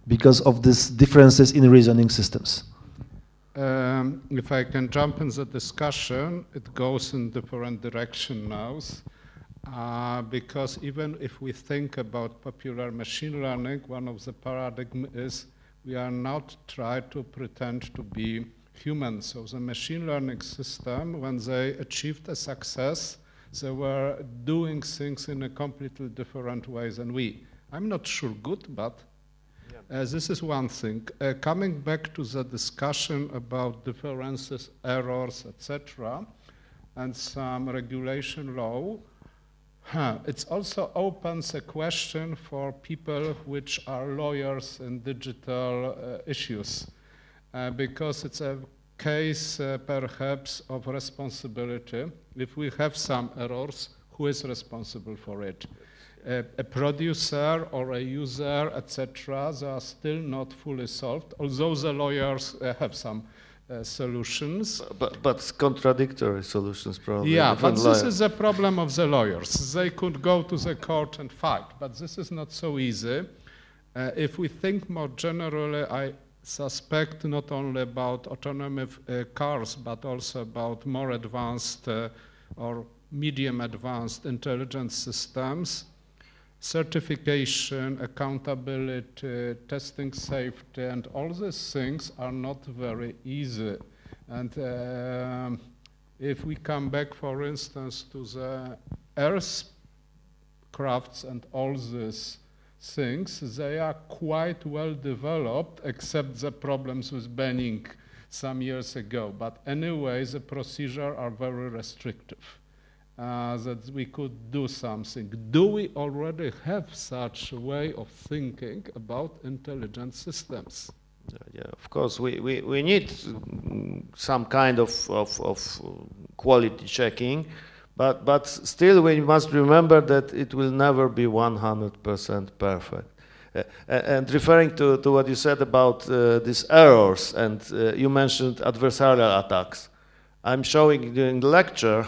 because of these differences in reasoning systems. If I can jump in the discussion, it goes in different direction now. Because even if we think about popular machine learning, one of the paradigm is we are not trying to pretend to be human. So the machine learning system, when they achieved a success, they were doing things in a completely different way than we. I'm not sure good, but this is one thing. Coming back to the discussion about differences, errors, etc., and some regulation law, it also opens a question for people which are lawyers in digital issues, because it's a case perhaps of responsibility. If we have some errors, who is responsible for it? A producer or a user, etc., they are still not fully solved, although the lawyers have some solutions. But contradictory solutions probably. Yeah, but this is the problem of the lawyers. They could go to the court and fight, but this is not so easy. If we think more generally, I suspect not only about autonomous cars, but also about more advanced or medium advanced intelligence systems, certification, accountability, testing safety, and all these things are not very easy. And if we come back, for instance, to the aircrafts and all these things, they are quite well developed, except the problems with banning some years ago. But anyway, the procedures are very restrictive. That we could do something. Do we already have such a way of thinking about intelligent systems? Yeah, of course, we need some kind of quality checking, but still we must remember that it will never be 100% perfect. And referring to what you said about these errors, and you mentioned adversarial attacks. I'm showing during the lecture,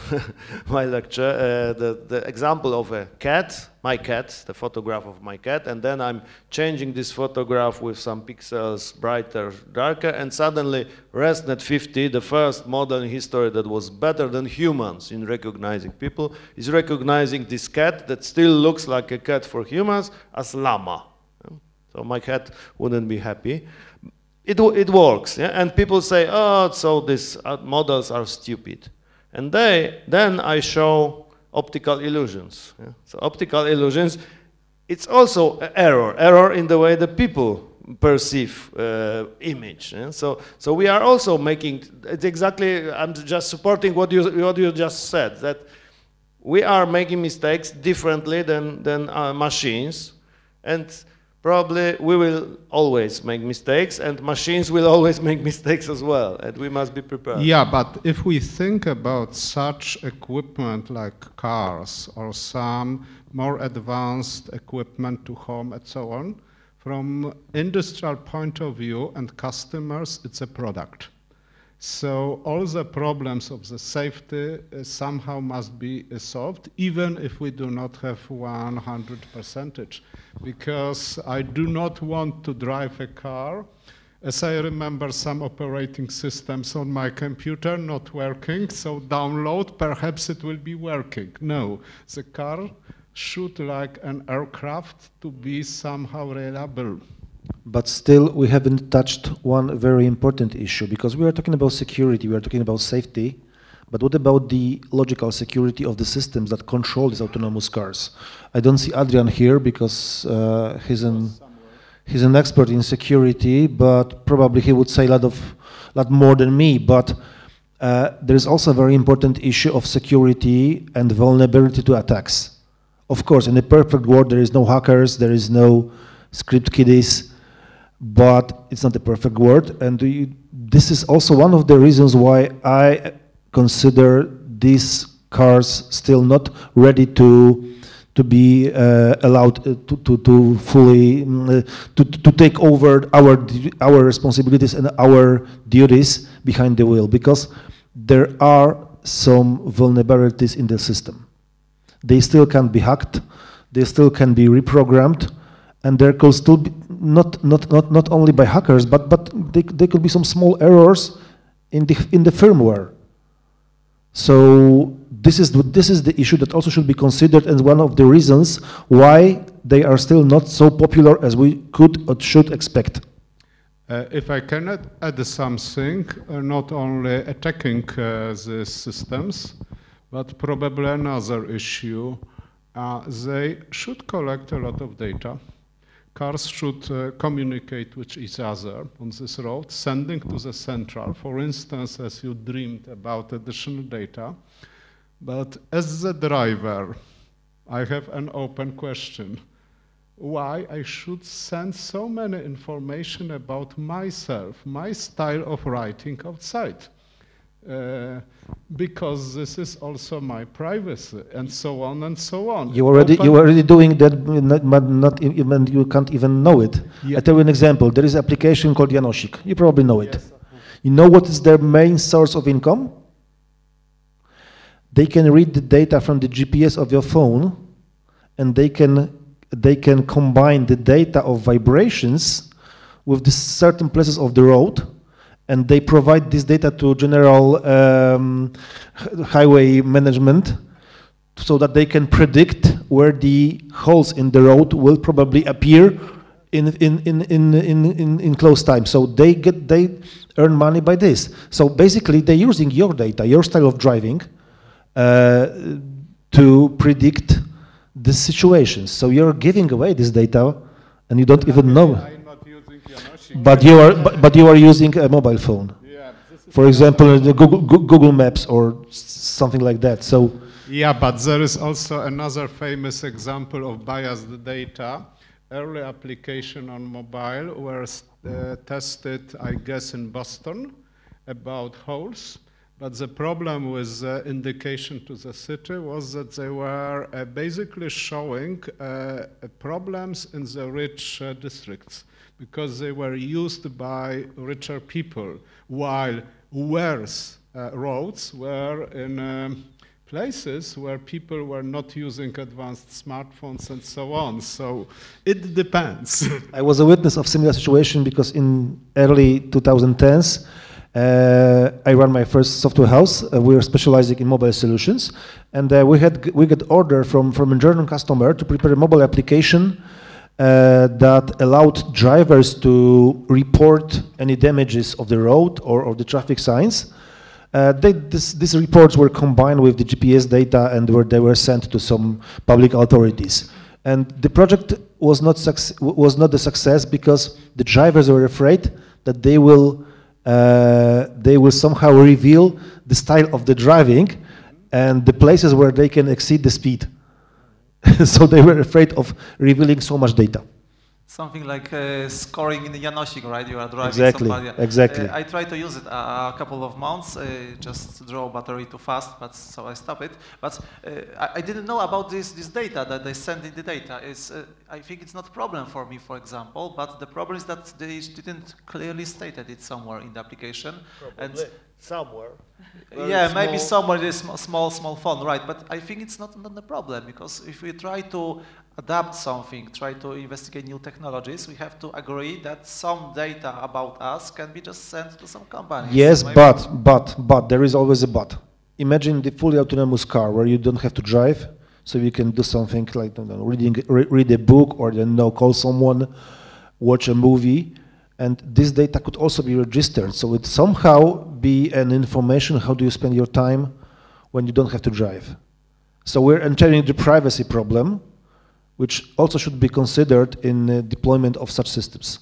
my lecture, the example of a cat, my cat, the photograph of my cat, and then I'm changing this photograph with some pixels brighter, darker, and suddenly ResNet 50, the first model in history that was better than humans in recognizing people, is recognizing this cat that still looks like a cat for humans as llama. So my cat wouldn't be happy. It works, yeah? And people say, oh, so these models are stupid. And then I show optical illusions. Yeah? So optical illusions, it's also an error in the way that people perceive image. Yeah? So we are also making, it's exactly, I'm just supporting what you just said, that we are making mistakes differently than machines, and probably we will always make mistakes, and machines will always make mistakes as well, and we must be prepared. Yeah, but if we think about such equipment like cars or some more advanced equipment to home and so on, from industrial point of view and customers, it's a product. So all the problems of the safety somehow must be solved, even if we do not have 100%. Because I do not want to drive a car. As I remember, some operating systems on my computer not working, so download, perhaps it will be working. No, the car should, like an aircraft, to be somehow reliable. But still, we haven't touched one very important issue, because we are talking about security, we are talking about safety, but what about the logical security of the systems that control these autonomous cars? I don't see Adrian here because he's an expert in security, but probably he would say a lot more than me. But there is also a very important issue of security and vulnerability to attacks. Of course, in a perfect world, there is no hackers, there is no script kiddies, but it's not a perfect world. And this is also one of the reasons why I consider these cars still not ready to be allowed to fully to take over our responsibilities and our duties behind the wheel, because there are some vulnerabilities in the system. They still can be hacked, they still can be reprogrammed, and there could still be not only by hackers, but there could be some small errors in the firmware. So this is the issue that also should be considered, and one of the reasons why they are still not so popular as we could or should expect. If I can add something, not only attacking the systems, but probably another issue, they should collect a lot of data. Cars should communicate with each other on this road, sending to the central, for instance, as you dreamed about additional data. But as the driver, I have an open question. Why I should send so many information about myself, my style of writing outside? Because this is also my privacy, and so on and so on. You already doing that, not even you can't even know it. Yeah. I tell you an example. There is an application called Janosik. You probably know it. Yes. You know what is their main source of income? They can read the data from the GPS of your phone, and they can combine the data of vibrations with the certain places of the road, and they provide this data to general highway management so that they can predict where the holes in the road will probably appear in close time. So they earn money by this. So basically they're using your data, your style of driving, to predict the situations. So you're giving away this data and you don't even know. But you are using a mobile phone, yeah, for example, the Google Maps or something like that. So yeah, but there is also another famous example of biased data. Early application on mobile were tested, I guess, in Boston about holes. But the problem with the indication to the city was that they were basically showing problems in the rich districts, because they were used by richer people, while worse roads were in places where people were not using advanced smartphones and so on. So it depends. I was a witness of similar situation because in early 2010s, I ran my first software house. We were specializing in mobile solutions, and we got order from a German customer to prepare a mobile application that allowed drivers to report any damages of the road or of the traffic signs. These reports were combined with the GPS data and they were sent to some public authorities. And the project was not a success because the drivers were afraid that they will somehow reveal the style of the driving and the places where they can exceed the speed. So they were afraid of revealing so much data. Something like scoring in the Janosik, right? You are driving Exactly, somebody. exactly. I tried to use it a couple of months, just draw battery too fast, but so I stopped it. But I didn't know about this data that they send in the data. I think it's not a problem for me, for example, but the problem is that they didn't clearly state it somewhere in the application. Probably. And Somewhere. yeah, maybe somewhere is small font, right? But I think it's not the problem, because if we try to adapt something, try to investigate new technologies, we have to agree that some data about us can be just sent to some company. Yes, So but there is always a but. Imagine the fully autonomous car where you don't have to drive, so you can do something like read a book, or call someone, watch a movie, and this data could also be registered. So it somehow be an information how do you spend your time when you don't have to drive. So we're entering the privacy problem, which also should be considered in deployment of such systems.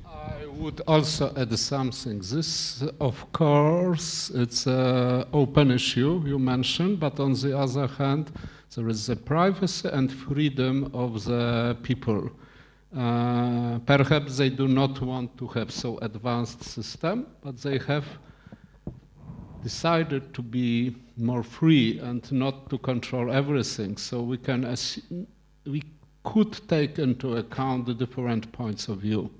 I would also add something. This, of course, it's an open issue you mentioned, but on the other hand, there is the privacy and freedom of the people. Perhaps they do not want to have so advanced system, but they have decided to be more free and not to control everything. So we could take into account the different points of view.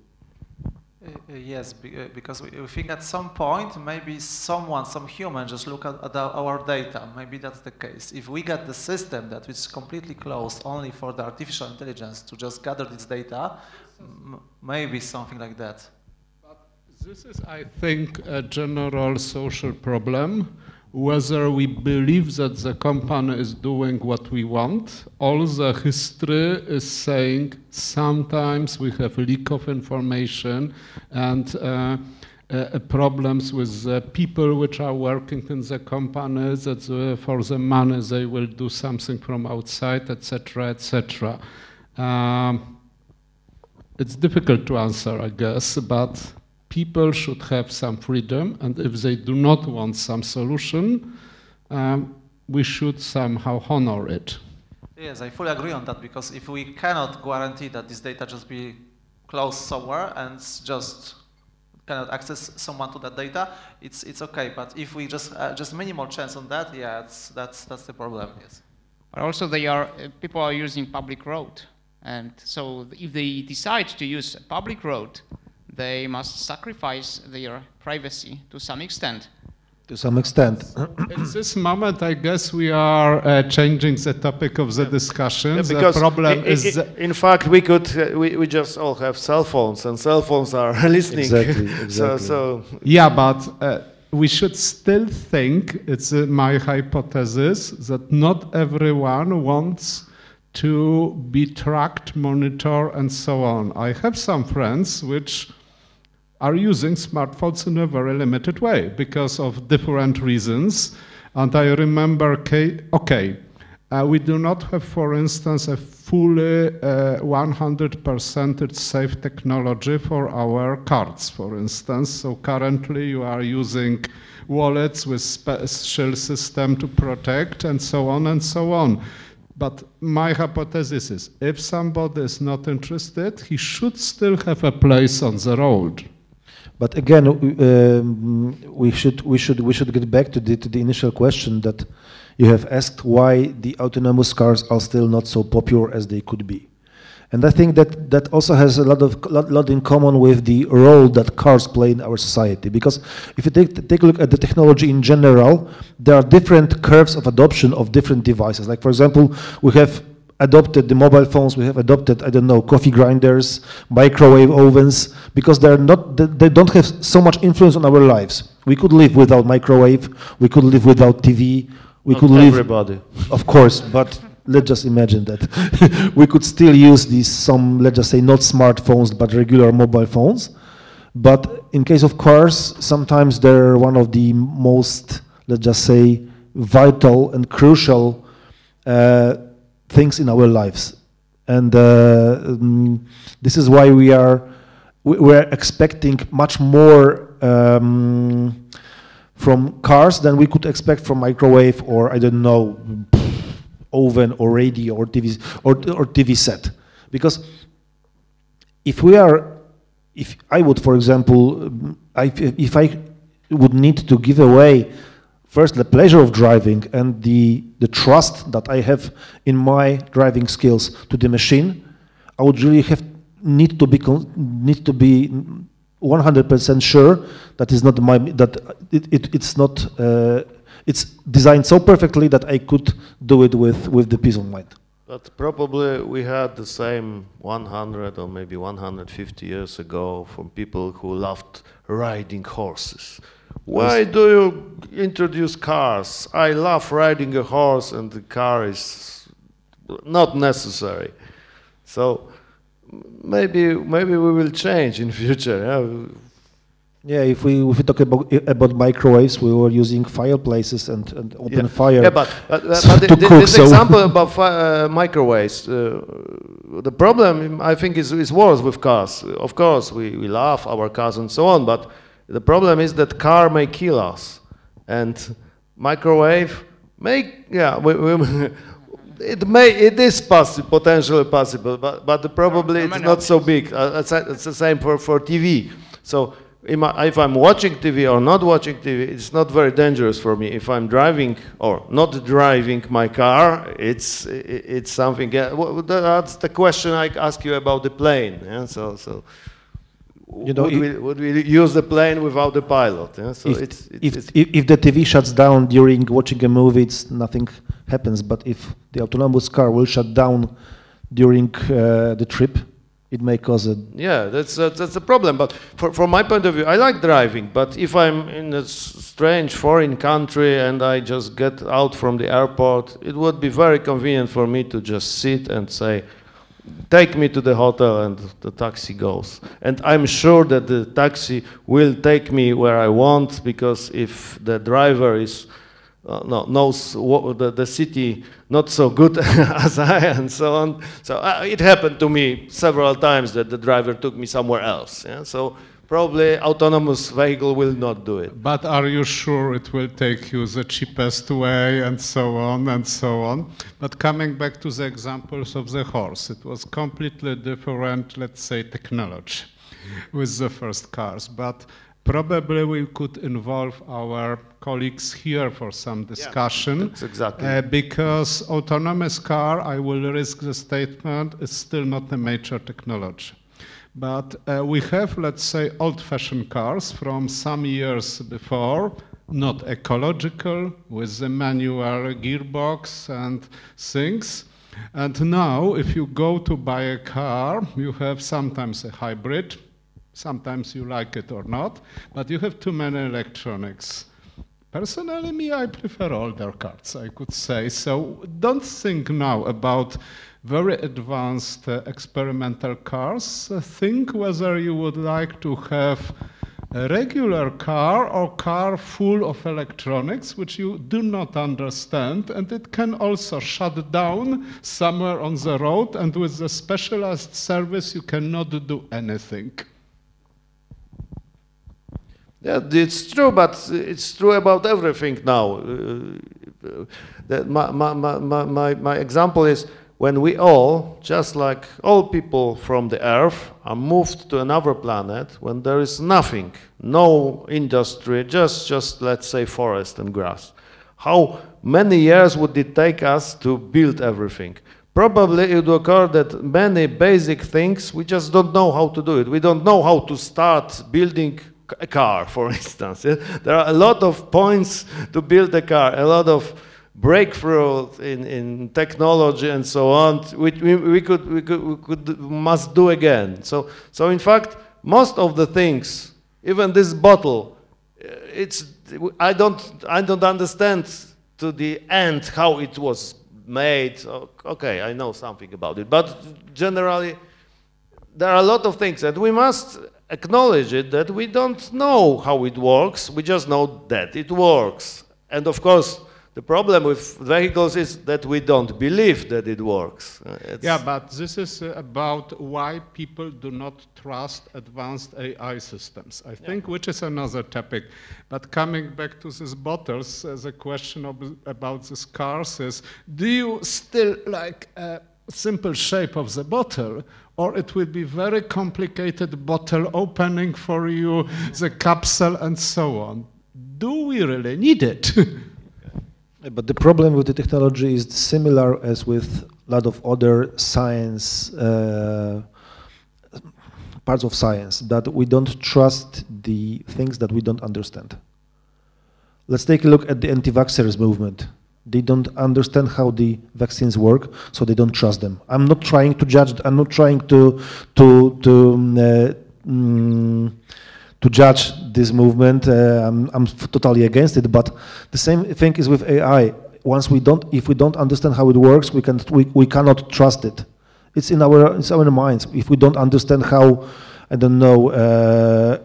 Yes, because we think at some point maybe some human just look at our data. Maybe that's the case. If we get the system that is completely closed only for the artificial intelligence to just gather this data, maybe something like that. But this is, I think, a general social problem. Whether we believe that the company is doing what we want, all the history is saying sometimes we have leak of information and problems with the people which are working in the company, that for the money they will do something from outside, etc., etc. It's difficult to answer, I guess, but people should have some freedom, and if they do not want some solution, we should somehow honor it. Yes, I fully agree on that, because if we cannot guarantee that this data just be closed somewhere and just cannot access someone to that data, it's okay. But if we just minimal chance on that, yeah, that's the problem. Yes. But also, people are using public road, and so if they decide to use a public road, they must sacrifice their privacy to some extent. To some extent. At this moment, I guess we are changing the topic of the discussion. Yeah, because the problem is... in fact, we just all have cell phones, and cell phones are listening. Exactly. So yeah, but we should still think, it's my hypothesis, that not everyone wants to be tracked, monitored, and so on. I have some friends which are using smartphones in a very limited way because of different reasons. And I remember, we do not have, for instance, a fully 100% safe technology for our cards, for instance. So currently you are using wallets with special system to protect, and so on and so on. But my hypothesis is, if somebody is not interested, he should still have a place on the road. But again, we should get back to the initial question that you have asked, why the autonomous cars are still not so popular as they could be. And I think that also has a lot in common with the role that cars play in our society. Because if you take a look at the technology in general, there are different curves of adoption of different devices. Like, for example, we have adopted the mobile phones, we have adopted, I don't know, coffee grinders, microwave ovens, because they don't have so much influence on our lives. We could live without microwave, we could live without TV, we could live... everybody. Of course, but let's just imagine that we could still use these let's just say, not smartphones, but regular mobile phones. But in case of cars, sometimes they're one of the most, let's just say, vital and crucial things in our lives. And this is why we're expecting much more from cars than we could expect from microwave, or I don't know, oven or radio or TV set. Because if I would, for example, if I would need to give away first the pleasure of driving and the trust that I have in my driving skills to the machine, I would really need to be 100% sure that it's designed so perfectly that I could do it with the peace of mind. But probably we had the same 100 or maybe 150 years ago from people who loved riding horses. Why do you introduce cars? I love riding a horse and the car is not necessary. So maybe we will change in future. Yeah? Yeah, if we talk about microwaves, we were using fireplaces and open fire. Yeah, but this example about microwaves, the problem I think is worse with cars. Of course, we love our cars and so on, but the problem is that car may kill us, and microwave may, it is potentially possible, but probably it's not so big. It's the same for TV. So if I'm watching TV or not watching TV, it's not very dangerous for me. If I'm driving or not driving my car, it's something. That's the question I ask you about the plane. Yeah? So you know, would we use the plane without the pilot? Yeah? So if the TV shuts down during watching a movie, nothing happens. But if the autonomous car will shut down during the trip, it may cause a... Yeah, that's a problem. But from my point of view, I like driving. But if I'm in a strange foreign country and I just get out from the airport, it would be very convenient for me to just sit and say, take me to the hotel, and the taxi goes. And I'm sure that the taxi will take me where I want, because if the driver is knows the city not so good as I and so on. So it happened to me several times that the driver took me somewhere else. Yeah? So probably autonomous vehicle will not do it. But are you sure it will take you the cheapest way and so on and so on? But coming back to the examples of the horse, it was completely different, let's say, technology with the first cars. But probably we could involve our colleagues here for some discussion. Yeah, that's exactly. Because autonomous car, I will risk the statement, is still not a major technology. But we have, let's say, old-fashioned cars from some years before, not ecological, with the manual gearbox and things. And now, if you go to buy a car, you have sometimes a hybrid, sometimes you like it or not, but you have too many electronics. Personally, me, I prefer older cars, I could say. So don't think now about very advanced experimental cars. Think whether you would like to have a regular car or car full of electronics which you do not understand, and it can also shut down somewhere on the road, and with the specialized service you cannot do anything. Yeah, it's true, but it's true about everything now. My example is when we all, just like all people from the Earth, are moved to another planet, when there is nothing, no industry, just let's say forest and grass. How many years would it take us to build everything? Probably it would occur that many basic things, we just don't know how to do it. We don't know how to start building a car, for instance. There are a lot of points to build a car, a lot of breakthroughs in technology and so on, which we must do again. So in fact, most of the things, even this bottle, I don't understand to the end how it was made. Okay, I know something about it, but generally there are a lot of things that we must acknowledge it, that we don't know how it works, we just know that it works. And of course, the problem with vehicles is that we don't believe that it works. Yeah, but this is about why people do not trust advanced AI systems, I think, which is another topic. But coming back to these bottles, the question about these cars is, do you still like simple shape of the bottle, or it will be very complicated bottle opening for you, the capsule and so on. Do we really need it? But the problem with the technology is similar as with a lot of other science, parts of science, that we don't trust the things that we don't understand. Let's take a look at the anti-vaxxers movement. They don't understand how the vaccines work, so they don't trust them. I'm not trying to judge. I'm not trying to judge this movement. I'm totally against it. But the same thing is with AI. If we don't understand how it works, we cannot trust it. It's in our minds. If we don't understand how, I don't know,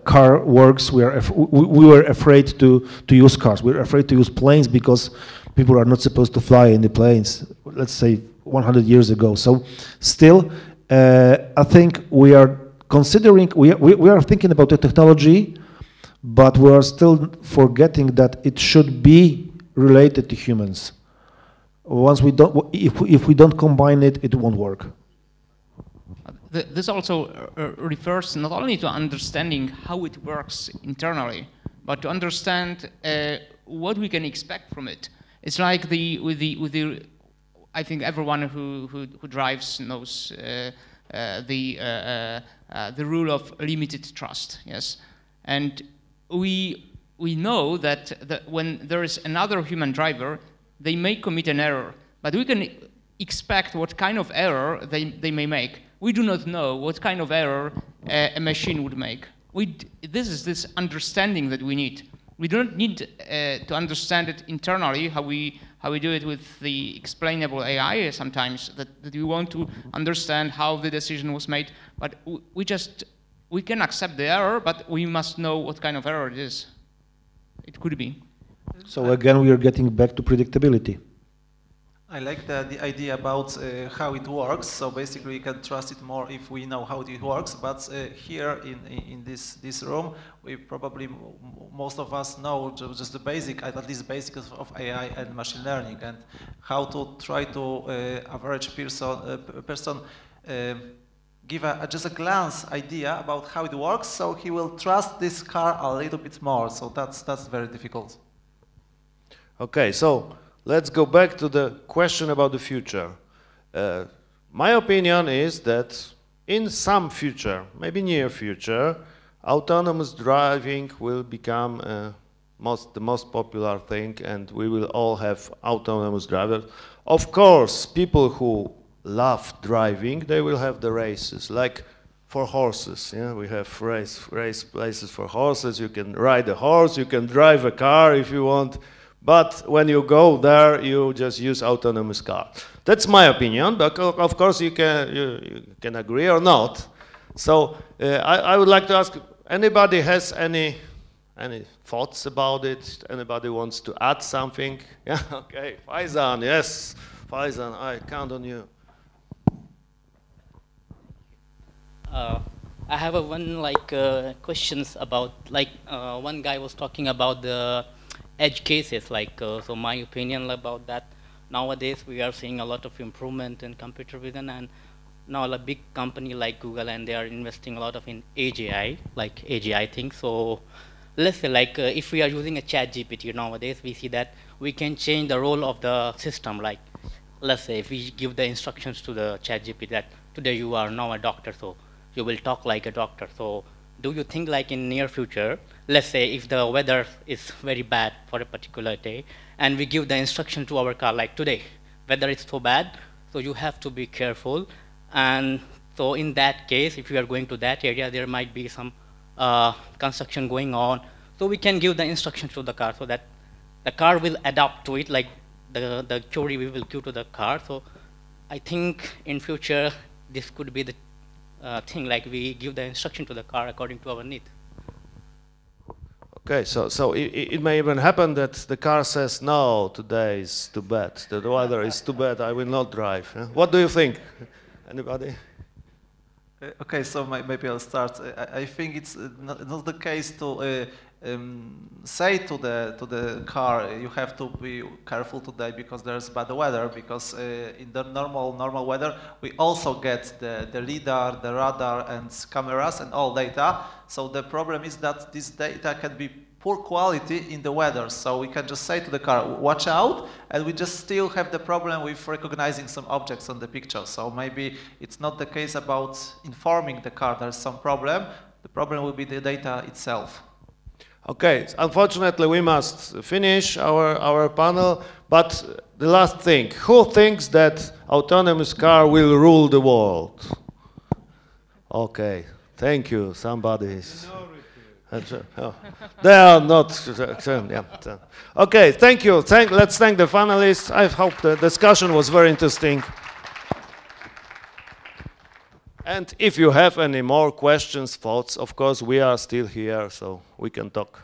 car works, we were afraid to use cars. We're afraid to use planes because people are not supposed to fly in the planes, let's say 100 years ago. So still, I think we are considering, we are thinking about the technology, but we are still forgetting that it should be related to humans. Once we don't, if we don't combine it, it won't work. This also refers not only to understanding how it works internally, but to understand what we can expect from it. It's like I think everyone who drives knows the rule of limited trust. Yes, and we know that when there is another human driver, they may commit an error, but we can expect what kind of error they may make. We do not know what kind of error a machine would make. This is this understanding that we need. We don't need to understand it internally, how we do it with the explainable AI sometimes, that we want to understand how the decision was made, but we can accept the error, but we must know what kind of error it is. It could be. So again, we are getting back to predictability. I like the idea about how it works. So basically, we can trust it more if we know how it works. But here in this room, we probably most of us know just the basic, at least basics of AI and machine learning, and how to try to average person give just a glance idea about how it works. So he will trust this car a little bit more. So that's very difficult. Okay, so let's go back to the question about the future. My opinion is that in some future, maybe near future, autonomous driving will become the most popular thing, and we will all have autonomous drivers. Of course, people who love driving, they will have the races, like for horses. Yeah, we have race places for horses. You can ride a horse, you can drive a car if you want. But when you go there, you just use autonomous car. That's my opinion, but of course you can agree or not. So I would like to ask, anybody has any thoughts about it? Anybody wants to add something? Yeah, okay, Faizan, yes. Faizan, I count on you. I have questions about, one guy was talking about the edge cases, so my opinion about that, nowadays we are seeing a lot of improvement in computer vision, and now a big company like Google, and they are investing a lot in AGI, AGI things. So let's say if we are using a chat GPT nowadays, we see that we can change the role of the system. Let's say if we give the instructions to the chat GPT that today you are now a doctor, so you will talk like a doctor. So do you think in near future, let's say if the weather is very bad for a particular day, and we give the instruction to our car today, weather is so bad, so you have to be careful. And so in that case, if you are going to that area, there might be some construction going on. So we can give the instructions to the car so that the car will adapt to it, the query we will give to the car. So I think in future, this could be the thing, we give the instruction to the car according to our need. Okay, so it may even happen that the car says, no, today is too bad, the weather is too bad, I will not drive. What do you think? Anybody? Okay, so maybe I'll start. I think it's not the case to say to the car, you have to be careful today because there's bad weather, because in the normal weather we also get the lidar, the radar and cameras and all data. So the problem is that this data can be poor quality in the weather, so we can just say to the car, watch out, and we just still have the problem with recognizing some objects on the picture. So maybe it's not the case about informing the car there's some problem, the problem will be the data itself. Okay, unfortunately we must finish our panel, but the last thing, who thinks that autonomous car will rule the world? Okay, thank you, somebody is... They are not. Yeah. Okay, thank you. Let's thank the finalists. I hope the discussion was very interesting. And if you have any more questions, thoughts, of course, we are still here, so we can talk.